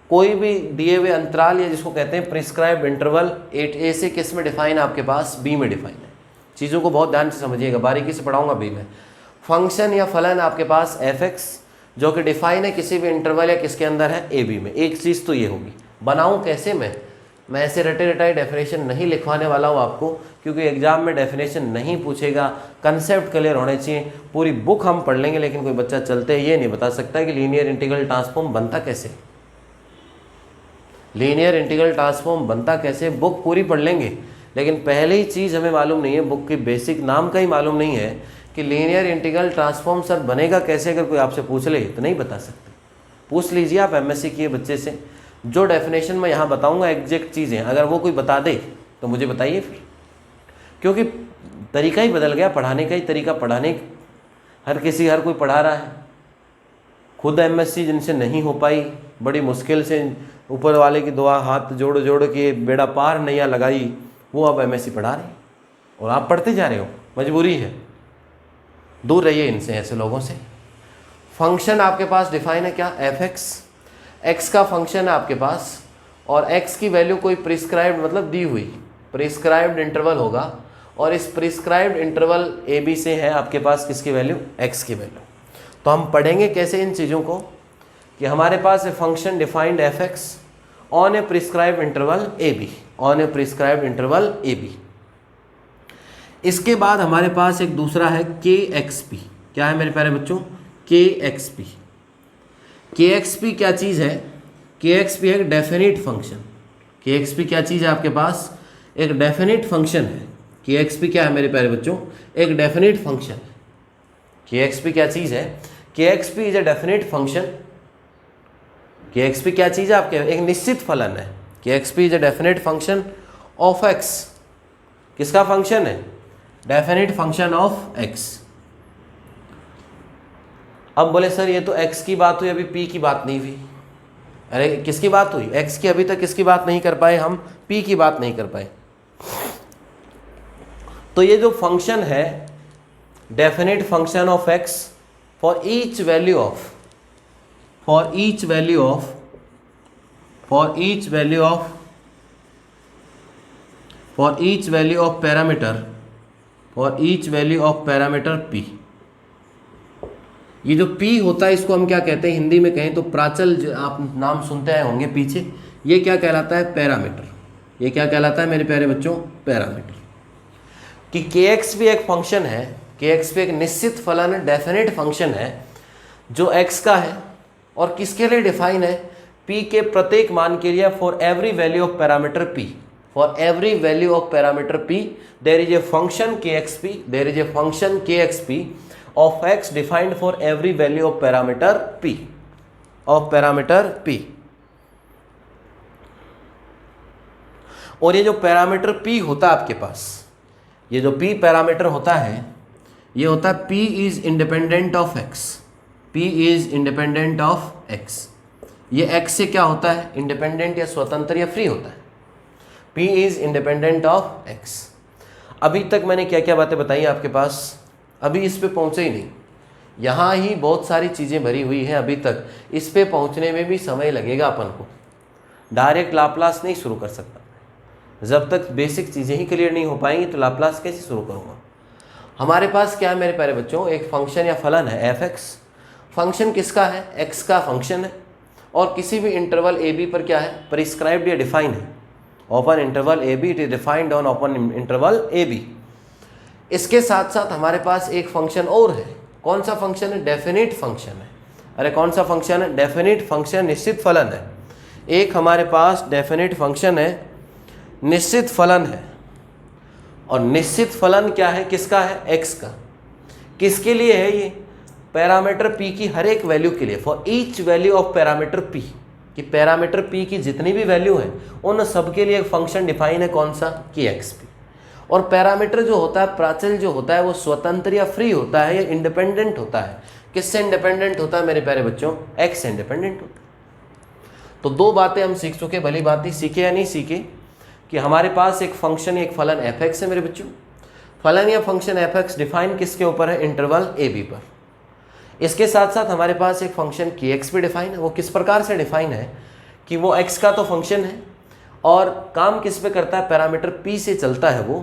कोई भी दिए हुए अंतराल या जिसको कहते हैं प्रिस्क्राइब्ड इंटरवल 8a से किस में डिफाइन है, आपके पास b में डिफाइन है। चीज़ों को बहुत ध्यान से समझिएगा, बारीकी से पढ़ाऊंगा b में। फंक्शन या फलन आपके पास fx जो कि डिफाइन है किसी भी इंटरवल या किसके अंदर है, ab में। एक चीज़ तो ये होगी। बनाऊं कैसे मैं ऐसे रटे रटाई डेफिनेशन नहीं लिखवाने वाला हूँ आपको, क्योंकि एग्जाम में डेफिनेशन नहीं पूछेगा, कंसेप्ट क्लियर होने चाहिए। पूरी बुक हम पढ़ लेंगे लेकिन कोई बच्चा चलते ये नहीं बता सकता कि लीनियर इंटीग्रल ट्रांसफॉर्म बनता कैसे। लीनियर इंटीग्रल ट्रांसफॉर्म बनता कैसे, बुक पूरी पढ़ लेंगे लेकिन पहली चीज़ हमें मालूम नहीं है, बुक की बेसिक नाम का ही मालूम नहीं है कि लीनियर इंटीग्रल ट्रांसफॉर्म सर बनेगा कैसे। अगर कोई आपसे पूछ ले तो नहीं बता सकते। पूछ लीजिए आप एमएससी किए बच्चे से, जो डेफिनेशन मैं यहाँ बताऊँगा एग्जैक्ट चीज़ें अगर वो कोई बता दे तो मुझे बताइए फिर, क्योंकि तरीका ही बदल गया, पढ़ाने का ही तरीका, पढ़ाने हर कोई पढ़ा रहा है। खुद एमएससी जिनसे नहीं हो पाई, बड़ी मुश्किल से ऊपर वाले की दुआ हाथ जोड़ जोड़ के बेड़ा पार नैया लगाई, वो अब एमएससी पढ़ा रहे हैं और आप पढ़ते जा रहे हो, मजबूरी है। दूर रहिए इनसे, ऐसे लोगों से। फंक्शन आपके पास डिफाइन है क्या, fx, x का फंक्शन है आपके पास और x की वैल्यू कोई प्रिस्क्राइब्ड मतलब दी हुई प्रिस्क्राइब्ड इंटरवल होगा और इस प्रिस्क्राइब्ड इंटरवल ए बी से है आपके पास किसकी वैल्यू, x की वैल्यू। तो हम पढ़ेंगे कैसे इन चीज़ों को कि हमारे पास a function defined fx on a prescribed interval A B, on a prescribed interval A B. इसके बाद हमारे पास एक दूसरा है kxp। क्या है मेरे प्यारे बच्चों, kxp। kxp क्या चीज़ है, kxp एक डेफिनिट फंक्शन। kxp क्या चीज़ है आपके पास, एक डेफिनिट फंक्शन है। kxp क्या है मेरे प्यारे बच्चों, एक डेफिनिट फंक्शन है। kxp क्या चीज़ है, kxp is a definite function. kxp क्या चीज़ है आपके, एक निश्चित फलन है। kxp is a definite function of x। किसका फंक्शन है, डेफिनिट फंक्शन ऑफ x। अब बोले सर ये तो x की बात हुई, अभी p की बात नहीं हुई। अरे किसकी बात हुई, x की अभी तक किसकी बात नहीं कर पाए हम, p की बात नहीं कर पाए। तो ये जो फंक्शन है definite function of x for each value of parameter p। ये जो p होता है इसको हम क्या कहते हैं, हिंदी में कहें तो प्राचल, जो आप नाम सुनते आए होंगे पीछे, ये क्या कहलाता है, पैरामीटर। ये क्या कहलाता है मेरे प्यारे बच्चों, पैरामीटर। कि kx भी एक फंक्शन है, kx भी एक निश्चित फलन है, डेफिनेट फंक्शन है जो x का है और किसके लिए डिफाइन है, p के प्रत्येक मान के लिए, for every value of parameter p। For every value of parameter p, there is a function kxp, there is a function kxp of x defined for every value of parameter p, और ये जो parameter p होता है आपके पास, ये जो p parameter होता है, ये होता है p is independent of x, p is independent of x। ये x से क्या होता है, इंडिपेंडेंट या स्वतंत्र या फ्री होता है। P is independent of x। अभी तक मैंने क्या क्या बातें बताई आपके पास, अभी इस पे पहुंचे ही नहीं। यहाँ ही बहुत सारी चीज़ें भरी हुई हैं, अभी तक इस पे पहुंचने में भी समय लगेगा अपन को। डायरेक्ट लाप्लास नहीं शुरू कर सकता, जब तक बेसिक चीज़ें ही क्लियर नहीं हो पाएंगी तो लाप्लास कैसे शुरू करूँगा। हमारे पास क्या है मेरे प्यारे बच्चों, एक फंक्शन या फलन है fx। फंक्शन किसका है, x का फंक्शन है और किसी भी इंटरवल a b पर क्या है, प्रिस्क्राइब्ड या डिफाइन है। Open interval A B, it is defined on open interval A B. इसके साथ साथ हमारे पास एक फंक्शन और है, कौन सा फंक्शन है, डेफिनिट फंक्शन है। अरे कौन सा फंक्शन है, डेफिनिट फंक्शन, निश्चित फलन है। एक हमारे पास डेफिनिट फंक्शन है, निश्चित फलन है। और निश्चित फलन क्या है, किसका है, एक्स का। किसके लिए है ये, पैरामीटर p की हर एक वैल्यू के लिए, for each value of parameter p, कि पैरामीटर p की जितनी भी वैल्यू है उन सब के लिए एक फंक्शन डिफाइन है, कौन सा, kxp। और पैरामीटर जो होता है, प्राचल जो होता है, वो स्वतंत्र या फ्री होता है या इंडिपेंडेंट होता है। किससे इंडिपेंडेंट होता है मेरे प्यारे बच्चों, x से इंडिपेंडेंट होता है। तो दो बातें हम सीख चुके, भली बात ही, सीखे या नहीं सीखे, कि हमारे पास एक फंक्शन एक फलन fx है मेरे बच्चों। फलन या फंक्शन एफ एक्स डिफाइन किसके ऊपर है, इंटरवल ए बी पर। इसके साथ साथ हमारे पास एक फंक्शन के एक्स भी डिफाइन है। वो किस प्रकार से डिफाइन है कि वो एक्स का तो फंक्शन है और काम किस पे करता है, पैरामीटर पी से चलता है। वो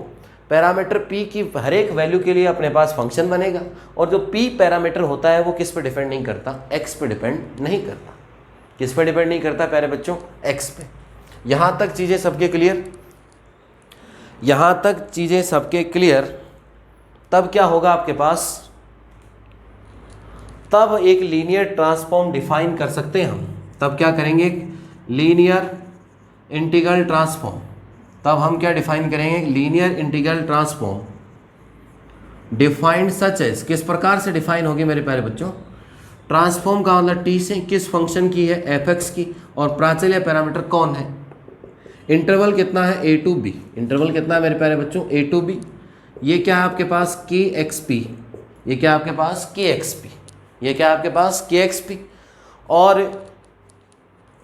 पैरामीटर पी की हर एक वैल्यू के लिए अपने पास फंक्शन बनेगा और जो पी पैरामीटर होता है वो किस पे डिपेंड नहीं करता, एक्स पे डिपेंड नहीं करता। किस पे डिपेंड नहीं करता प्यारे बच्चों, एक्स पे। यहाँ तक चीज़ें सबके क्लियर, यहाँ तक चीज़ें सबके क्लियर। तब क्या होगा आपके पास, तब एक लीनियर ट्रांसफॉर्म डिफाइन कर सकते हैं हम। तब क्या करेंगे, लीनियर इंटीग्रल ट्रांसफॉर्म। तब हम क्या डिफाइन करेंगे, linear integral transform defined such as. किस प्रकार से डिफाइन होगी मेरे प्यारे बच्चों, ट्रांसफॉर्म का मतलब टी से किस फंक्शन की है, एफ एक्स की, और प्राचल या पैरामीटर कौन है, इंटरवल कितना है, ए टू बी। इंटरवल कितना है मेरे प्यारे बच्चों, ए टू बी। ये क्या है आपके पास, के एक्स पी। ये क्या है आपके पास, के एक्स पी। ये क्या है आपके पास, के एक्स पी। और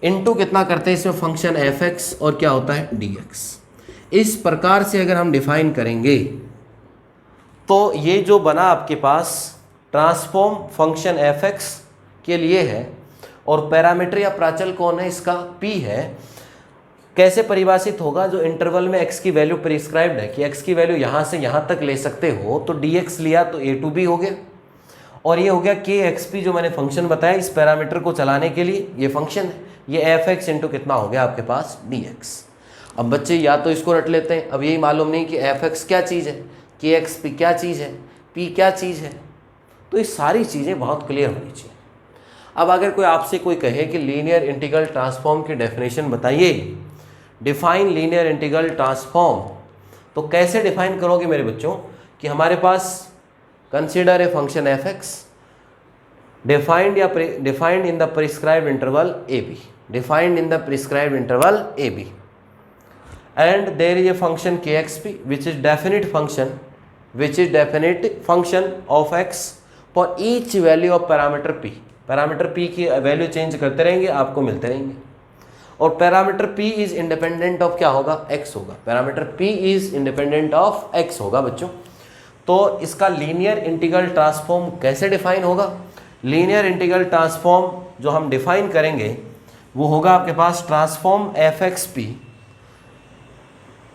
इनटू कितना करते हैं इसमें, फंक्शन एफ एक्स और क्या होता है, डी एक्स। इस प्रकार से अगर हम डिफाइन करेंगे तो ये जो बना आपके पास ट्रांसफॉर्म फंक्शन एफ एक्स के लिए है और पैरामीटर या प्राचल कौन है, इसका पी है। कैसे परिभाषित होगा, जो इंटरवल में x की वैल्यू प्रिस्क्राइब्ड है कि x की वैल्यू यहाँ से यहाँ तक ले सकते हो, तो dx लिया तो a टू b हो गया और ये हो गया के एक्स पी जो मैंने फंक्शन बताया इस पैरामीटर को चलाने के लिए, ये फंक्शन है। ये एफ एक्स इंटू कितना हो गया आपके पास, dx। अब बच्चे या तो इसको रट लेते हैं, अब यही मालूम नहीं कि एफ एक्स क्या चीज़ है, के एक्स पी क्या चीज़ है, पी क्या चीज़ है। तो ये सारी चीज़ें बहुत क्लियर होनी चाहिए। अब अगर कोई आपसे कोई कहे कि लीनियर इंटीग्रल ट्रांसफॉर्म की डेफिनेशन बताइए, डिफाइन लीनियर इंटीग्रल ट्रांसफॉर्म, तो कैसे डिफाइन करोगे मेरे बच्चों कि हमारे पास consider a function F X defined या defined in the prescribed interval A B, defined in the prescribed interval A B, and there is a function kxp which is definite function of x for each value of parameter p। Parameter p की value change करते रहेंगे, आपको मिलते रहेंगे। और parameter p is independent of क्या होगा, x होगा। Parameter p is independent of x होगा बच्चों। तो इसका लीनियर इंटीग्रल ट्रांसफॉर्म कैसे डिफाइन होगा, लीनियर इंटीग्रल ट्रांसफॉर्म जो हम डिफाइन करेंगे वो होगा आपके पास transform F X P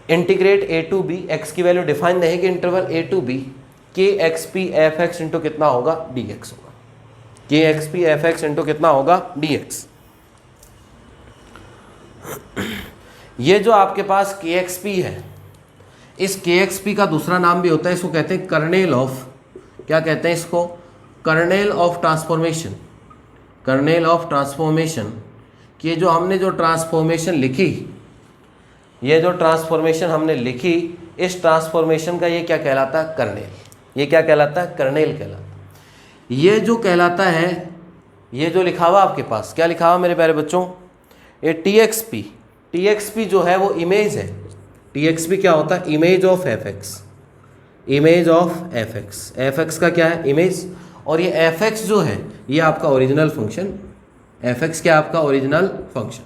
integrate A to B, X की वैल्यू डिफाइन रहेगी इंटरवल ए टू बी, के X P F x into कितना होगा, डी एक्स होगा। के X P F x into कितना होगा, डी एक्स। ये जो आपके पास के एक्स पी है, इस के एक्स पी का दूसरा नाम भी होता है, इसको कहते हैं कर्नेल ऑफ, क्या कहते हैं इसको, kernel of transformation. Kernel of transformation कि जो हमने जो ट्रांसफॉर्मेशन लिखी, ये जो ट्रांसफॉर्मेशन हमने लिखी, इस ट्रांसफॉर्मेशन का ये क्या कहलाता है, कर्नेल। ये क्या कहलाता है, कर्नेल कहलाता है। ये जो कहलाता है, ये जो लिखा हुआ आपके पास, क्या लिखा हुआ मेरे प्यारे बच्चों, ये टी एक्स पी जो है वो इमेज है। टी एक्स पी क्या होता है, image of F x, image of F x. F x का क्या है, इमेज। और ये एफ एक्स जो है ये आपका ओरिजिनल फंक्शन, एफ एक्स क्या है आपका ओरिजिनल फंक्शन।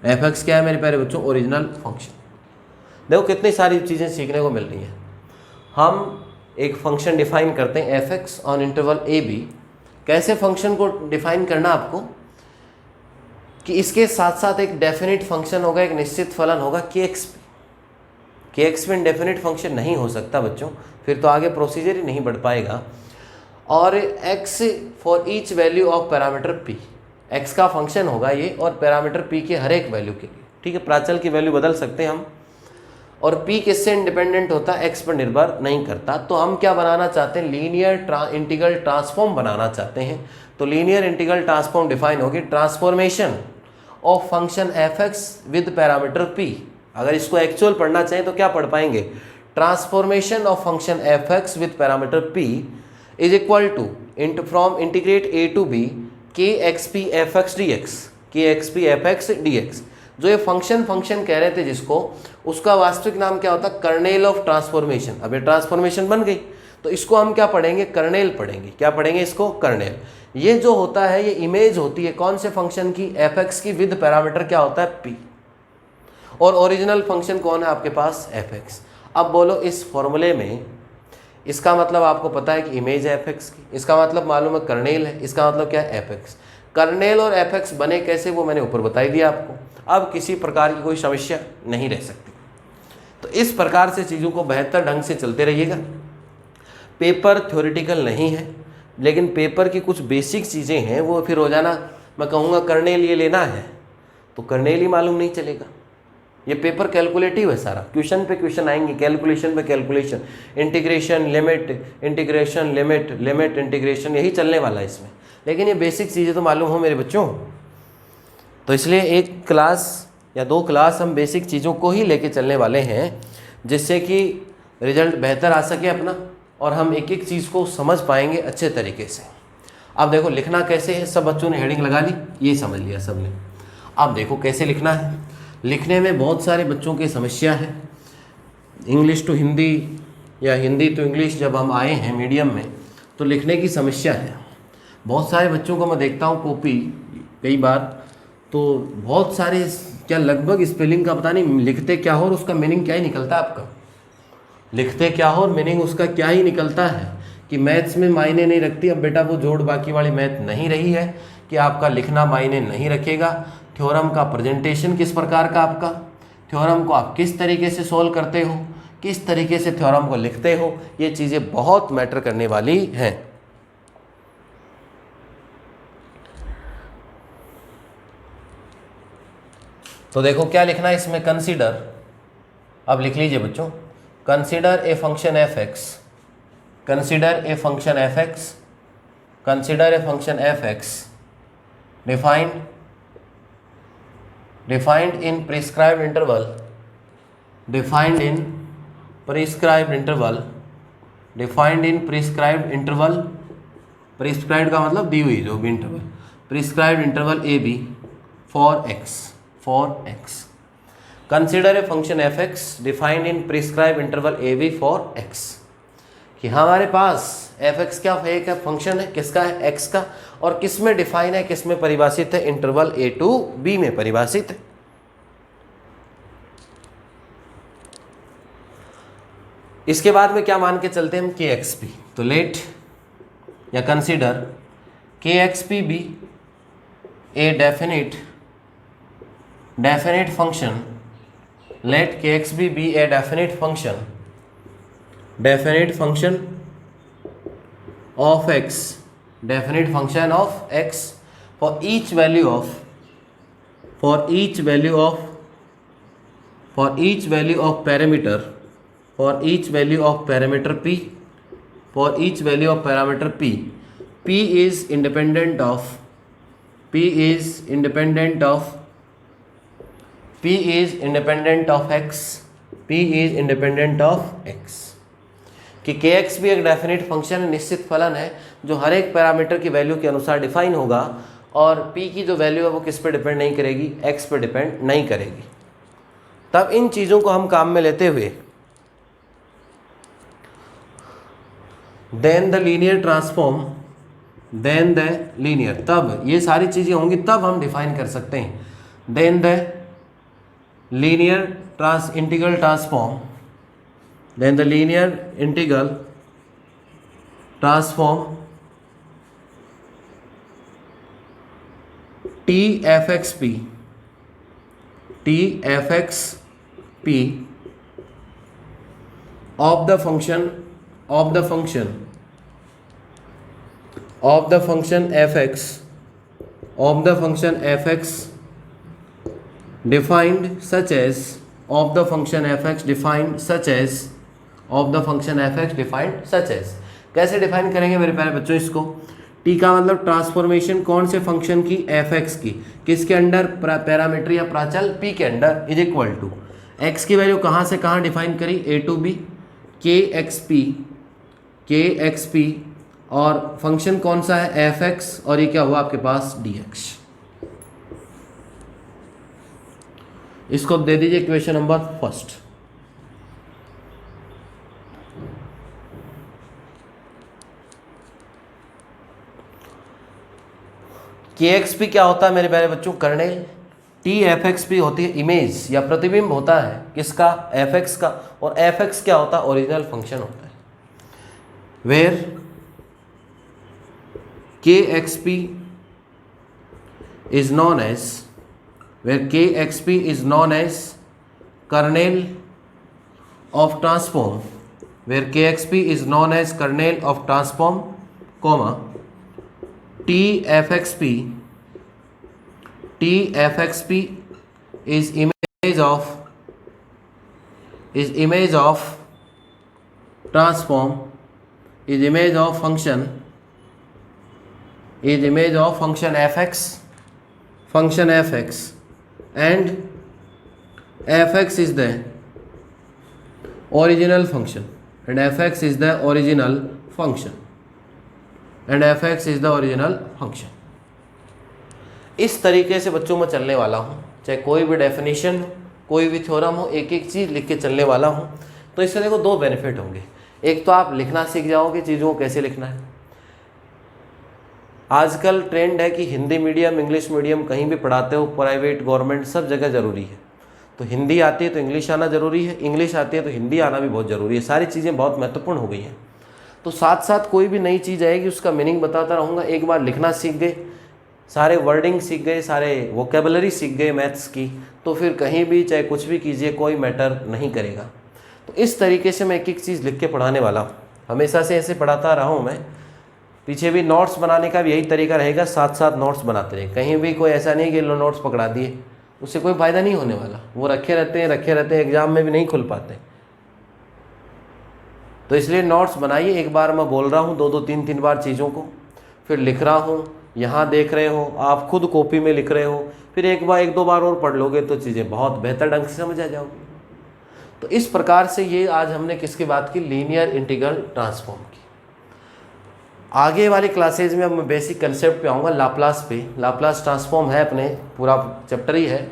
एफ एक्स क्या है मेरे प्यारे बच्चों, ओरिजिनल फंक्शन। देखो कितनी सारी चीज़ें सीखने को मिल रही हैं। हम एक फंक्शन डिफाइन करते हैं F X on interval A B. कैसे फंक्शन को डिफाइन करना आपको कि इसके साथ साथ एक डेफिनेट फंक्शन होगा, एक निश्चित फलन होगा के एक्स पी। के एक्स पी डेफिनेट फंक्शन नहीं हो सकता बच्चों, फिर तो आगे प्रोसीजर ही नहीं बढ़ पाएगा। और x for each value of parameter P, x का फंक्शन होगा ये और पैरामीटर पी के हर एक वैल्यू के लिए, ठीक है। प्राचल की वैल्यू बदल सकते हैं हम, और पी किससे इंडिपेंडेंट होता है, एक्स पर निर्भर नहीं करता। तो हम क्या बनाना चाहते हैं, लीनियर इंटीग्रल ट्रांसफॉर्म बनाना चाहते हैं। तो लीनियर इंटीग्रल ट्रांसफॉर्म डिफाइन होगी transformation of function F X with parameter P. अगर इसको एक्चुअल पढ़ना चाहें तो क्या पढ़ पाएंगे, transformation of function F X with parameter P is equal to from integrate A to B के X P F X D X, K X P F X D X. जो ये फंक्शन कह रहे थे जिसको, उसका वास्तविक नाम क्या होता है, कर्नेल ऑफ ट्रांसफॉर्मेशन। अब ये ट्रांसफॉर्मेशन बन गई तो इसको हम क्या पढ़ेंगे, कर्नेल पढ़ेंगे। क्या पढ़ेंगे इसको, कर्नेल। ये जो होता है ये इमेज होती है कौन से फंक्शन की, एफ एक्स की विद पैरामीटर क्या होता है, पी। और ओरिजिनल फंक्शन कौन है आपके पास, एफ एक्स। अब बोलो इस फॉर्मूले में इसका मतलब आपको पता है कि इमेज है एफ की, इसका मतलब मालूम है कर्नेल है, इसका मतलब क्या है एफ एक्स। कर्नेल और एफ एक्स बने कैसे वो मैंने ऊपर बता ही दिया आपको। अब किसी प्रकार की कोई समस्या नहीं रह सकती। तो इस प्रकार से चीज़ों को बेहतर ढंग से चलते रहिएगा। पेपर थ्योरेटिकल नहीं है, लेकिन पेपर की कुछ बेसिक चीज़ें हैं वो फिर रोजाना मैं कहूँगा कर्नेल ये लेना है तो कर्नेल ही मालूम नहीं चलेगा। ये पेपर कैलकुलेटिव है सारा, क्वेश्चन पे क्वेश्चन आएंगे, कैलकुलेशन पे calculation, integration limit, integration limit, limit integration, यही चलने वाला है इसमें। लेकिन ये बेसिक चीज़ें तो मालूम हो मेरे बच्चों। तो इसलिए एक क्लास या 2 क्लास हम बेसिक चीज़ों को ही लेके चलने वाले हैं, जिससे कि रिजल्ट बेहतर आ सके अपना और हम एक एक चीज़ को समझ पाएंगे अच्छे तरीके से। अब देखो लिखना कैसे है, सब बच्चों ने हेडिंग लगा ली, ये समझ लिया सब ने। अब देखो कैसे लिखना है। लिखने में बहुत सारे बच्चों की समस्या है। इंग्लिश टू हिंदी या हिंदी टू इंग्लिश जब हम आए हैं मीडियम में तो लिखने की समस्या है। बहुत सारे बच्चों को मैं देखता हूँ कॉपी कई बार तो बहुत सारे क्या लगभग स्पेलिंग का पता नहीं लिखते क्या हो और उसका मीनिंग क्या ही निकलता है आपका। लिखते क्या हो और मीनिंग उसका क्या ही निकलता है कि मैथ्स में मायने नहीं रखती। अब बेटा वो जोड़ बाकी वाली मैथ नहीं रही है कि आपका लिखना मायने नहीं रखेगा। थ्योरम का प्रेजेंटेशन किस प्रकार का आपका, थ्योरम को आप किस तरीके से सोल्व करते हो, किस तरीके से थ्योरम को लिखते हो, ये चीज़ें बहुत मैटर करने वाली हैं। तो देखो क्या लिखना है इसमें, कंसीडर, अब लिख लीजिए बच्चों, consider a function F x, consider a function F x, consider a function F x defined in prescribed interval, defined in prescribed interval, defined in prescribed interval, prescribed का मतलब दी हुई जो भी interval, prescribed interval a b for x, consider a function f x defined in prescribed interval a b for x, कि हमारे पास F x क्या है, क्या फंक्शन है, किसका है, एक्स का, और किस में डिफाइन है, किस में परिभाषित है, इंटरवल ए टू बी में परिभाषित है। इसके बाद में क्या मान के चलते हैं हम, के एक्स पी, तो लेट या consider K X P be a definite function, let K X B be a definite function of x, definite function of x for each value of parameter, for each value of parameter p, p is independent of x, कि के x भी एक definite function निश्चित फलन है जो हर एक parameter की वैल्यू के अनुसार डिफाइन होगा, और पी की जो वैल्यू है वो किस पे डिपेंड नहीं करेगी, एक्स पे डिपेंड नहीं करेगी। तब इन चीज़ों को हम काम में लेते हुए देन द लीनियर ट्रांसफॉर्म, तब ये सारी चीज़ें होंगी तब हम डिफाइन कर सकते हैं। Then the linear integral transform, then the linear integral transform t f x p of the function f x defined such as कैसे डिफाइन करेंगे मेरे प्यारे बच्चों इसको। टी का मतलब ट्रांसफॉर्मेशन कौन से फंक्शन की, एफ एक्स की, किसके अंडर, पैरामीटर या प्राचल पी के under, is equal to X की वैल्यू कहाँ से कहाँ डिफाइन करी, ए टू बी, के एक्स पी और फंक्शन कौन सा है, एफ एक्स, और ये क्या हुआ आपके पास, डी एक्स। इसको दे दीजिए इक्वेशन नंबर फर्स्ट। के एक्स पी क्या होता है मेरे प्यारे बच्चों, kernel, T F X P होती है इमेज या प्रतिबिंब होता है किसका, एफ एक्स का, और एफ एक्स क्या होता है, ओरिजिनल फंक्शन होता है। Where K X P is non age, where K X P is non age kernel of transform, where kxp is known as kernel of transform, comma tfxp is image of transform, is image of function fx, and fx is the original function, and fx is the original function, इस तरीके से बच्चों में चलने वाला हूँ। चाहे कोई भी डेफिनेशन हो, कोई भी थ्योरम हो, एक एक चीज़ लिख के चलने वाला हूँ। तो इससे देखो दो बेनिफिट होंगे। एक तो आप लिखना सीख जाओगे, चीज़ों को कैसे लिखना है। आजकल ट्रेंड है कि हिंदी मीडियम, इंग्लिश मीडियम कहीं भी पढ़ाते हो, प्राइवेट गवर्नमेंट सब जगह ज़रूरी है। तो हिंदी आती है तो इंग्लिश आना ज़रूरी है, इंग्लिश आती है तो हिंदी आना भी बहुत ज़रूरी है। सारी चीज़ें बहुत महत्वपूर्ण हो गई हैं। तो साथ साथ कोई भी नई चीज़ आएगी उसका मीनिंग बताता रहूँगा। एक बार लिखना सीख गए, सारे वर्डिंग सीख गए, सारे वोकेबलरी सीख गए मैथ्स की, तो फिर कहीं भी चाहे कुछ भी कीजिए कोई मैटर नहीं करेगा। तो इस तरीके से मैं एक एक चीज़ लिख के पढ़ाने वाला हूँ। हमेशा से ऐसे पढ़ाता रहा हूँ मैं। पीछे भी नोट्स बनाने का भी यही तरीका रहेगा, साथ साथ नोट्स बनाते रहे। कहीं भी कोई ऐसा नहीं कि लो नोट्स पकड़ा दिए, उससे कोई फ़ायदा नहीं होने वाला। वो रखे रहते हैं, एग्ज़ाम में भी नहीं खुल पाते। तो इसलिए नोट्स बनाइए। एक बार मैं बोल रहा हूँ, दो तीन बार चीज़ों को, फिर लिख रहा हूँ, यहाँ देख रहे हो, आप खुद कॉपी में लिख रहे हो, फिर एक दो बार और पढ़ लोगे तो चीज़ें बहुत बेहतर ढंग से समझ आ जाओगी। तो इस प्रकार से ये आज हमने किसकी बात की, लीनियर इंटीग्रल ट्रांसफॉर्म की। आगे वाली क्लासेज में अब मैं बेसिक कंसेप्ट पे आऊँगा, लाप्लास पे। लाप्लास ट्रांसफॉर्म है, अपने पूरा चैप्टर ही है,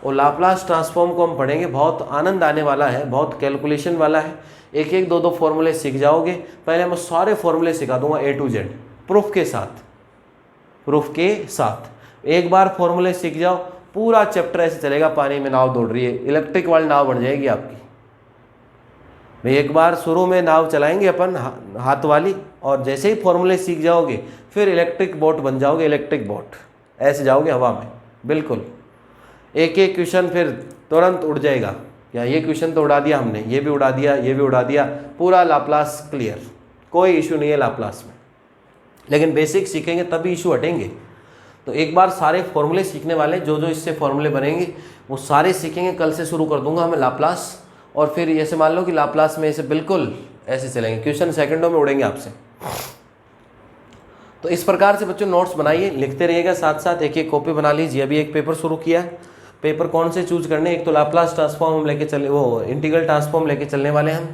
और लाप्लास ट्रांसफॉर्म को हम पढ़ेंगे। बहुत आनंद आने वाला है, बहुत कैलकुलेशन वाला है। एक दो फॉर्मूले सीख जाओगे। पहले मैं सारे फॉर्मूले सिखा दूंगा A to Z, प्रूफ के साथ। एक बार फॉर्मूले सीख जाओ, पूरा चैप्टर ऐसे चलेगा, पानी में नाव दौड़ रही है, इलेक्ट्रिक वाली नाव बन जाएगी आपकी। भाई एक बार शुरू में नाव चलाएंगे अपन हाथ वाली, और जैसे ही फॉर्मूले सीख जाओगे फिर इलेक्ट्रिक बोट बन जाओगे, इलेक्ट्रिक बोट ऐसे जाओगे हवा में, बिल्कुल। एक क्वेश्चन फिर तुरंत उड़ जाएगा, या ये क्वेश्चन तो उड़ा दिया हमने, ये भी उड़ा दिया, ये भी उड़ा दिया, पूरा लाप्लास क्लियर, कोई इशू नहीं है लाप्लास में। लेकिन बेसिक सीखेंगे तभी इशू हटेंगे। तो एक बार सारे फॉर्मूले सीखने वाले, जो इससे फॉर्मूले बनेंगे वो सारे सीखेंगे। कल से शुरू कर दूंगा मैं लाप्लास, और फिर ऐसे मान लो कि लाप्लास में ऐसे बिल्कुल ऐसे चलेंगे, क्वेश्चन सेकंडों में उड़ेंगे आपसे। तो इस प्रकार से बच्चों नोट्स बनाइए, लिखते रहिएगा, साथ साथ एक कॉपी बना लीजिए। अभी एक पेपर शुरू किया है, पेपर कौन से चूज करने, एक तो लाप्लास ट्रांसफॉर्म हम लेके चले, वो इंटीग्रल ट्रांसफॉर्म लेके चलने वाले हम,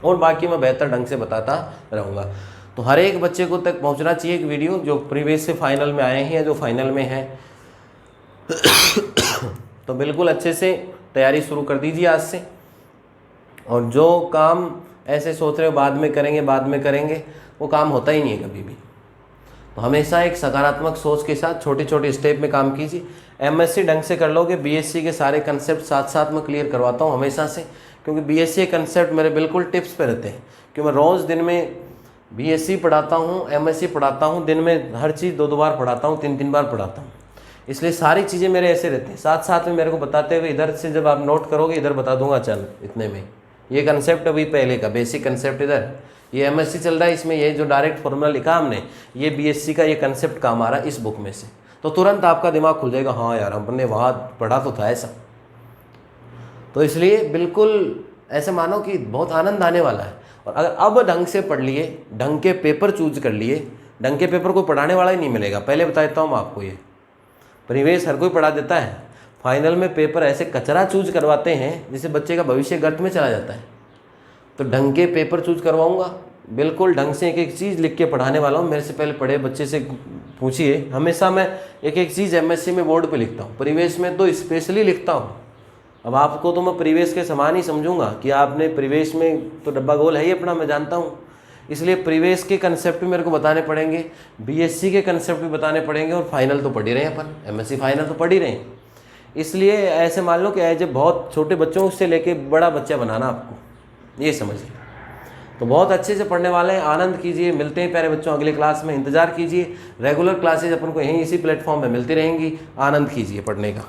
और बाकी मैं बेहतर ढंग से बताता रहूँगा। तो हर एक बच्चे को तक पहुँचना चाहिए एक वीडियो, जो प्रीवियस से फाइनल में आए हैं या जो फाइनल में है। तो बिल्कुल अच्छे से तैयारी शुरू कर दीजिए आज से। और जो काम ऐसे सोच रहे हो बाद में करेंगे, वो काम होता ही नहीं है कभी भी। तो हमेशा एक सकारात्मक सोच के साथ छोटे छोटे स्टेप में काम कीजिए। एमएससी ढंग से कर लोगे, बीएससी के सारे कंसेप्ट साथ साथ में क्लियर करवाता हूँ हमेशा से, क्योंकि बीएससी के कंसेप्ट मेरे बिल्कुल टिप्स पे रहते हैं। क्योंकि मैं रोज़ दिन में बीएससी पढ़ाता हूँ, एमएससी पढ़ाता हूँ, दिन में हर चीज़ दो बार पढ़ाता हूँ, तीन बार पढ़ाता हूँ। इसलिए सारी चीज़ें मेरे ऐसे रहती हैं, साथ साथ में मेरे को बताते हुए। इधर से जब आप नोट करोगे इधर बता दूंगा, चल इतने में ये कंसेप्ट अभी पहले का बेसिक कंसेप्ट इधर, ये एमएससी चल रहा है, इसमें ये जो डायरेक्ट फॉर्मूला लिखा हमने, ये बीएससी का ये कंसेप्ट काम आ रहा है इस बुक में से। तो तुरंत आपका दिमाग खुल जाएगा, हाँ यार हमने वहाँ पढ़ा तो था ऐसा। तो इसलिए बिल्कुल ऐसे मानो कि बहुत आनंद आने वाला है। और अगर अब ढंग से पढ़ लिए, ढंग के पेपर चूज कर लिए, ढंग के पेपर कोई पढ़ाने वाला ही नहीं मिलेगा। पहले बता देता हूँ मैं आपको, ये प्रीवियस हर कोई पढ़ा देता है, फाइनल में पेपर ऐसे कचरा चूज करवाते हैं जिससे बच्चे का भविष्य गर्त में चला जाता है। तो ढंग के पेपर चूज करवाऊंगा, बिल्कुल ढंग से एक चीज़ लिख के पढ़ाने वाला हूँ। मेरे से पहले पढ़े बच्चे से पूछिए, हमेशा मैं एक चीज़ एमएससी में बोर्ड पे लिखता हूँ, प्रीवियस में तो स्पेशली लिखता हूँ। अब आपको तो मैं प्रीवियस के समान ही समझूंगा कि आपने प्रीवियस में तो डब्बा गोल है ही अपना, मैं जानता हूँ। इसलिए प्रीवियस के कंसेप्ट भी मेरे को बताने पड़ेंगे, बीएससी के कंसेप्ट भी बताने पड़ेंगे, और फाइनल तो पढ़ ही रहे हैं अपन, एमएससी फाइनल तो पढ़ ही रहे हैं। इसलिए ऐसे मान लो कि एज ए बहुत छोटे बच्चों से लेके बड़ा बच्चा बनाना आपको, ये समझिए। तो बहुत अच्छे से पढ़ने वाले हैं, आनंद कीजिए। मिलते हैं प्यारे बच्चों अगले क्लास में, इंतजार कीजिए। रेगुलर क्लासेज अपन को यहीं इसी प्लेटफॉर्म पे मिलती रहेंगी। आनंद कीजिए पढ़ने का।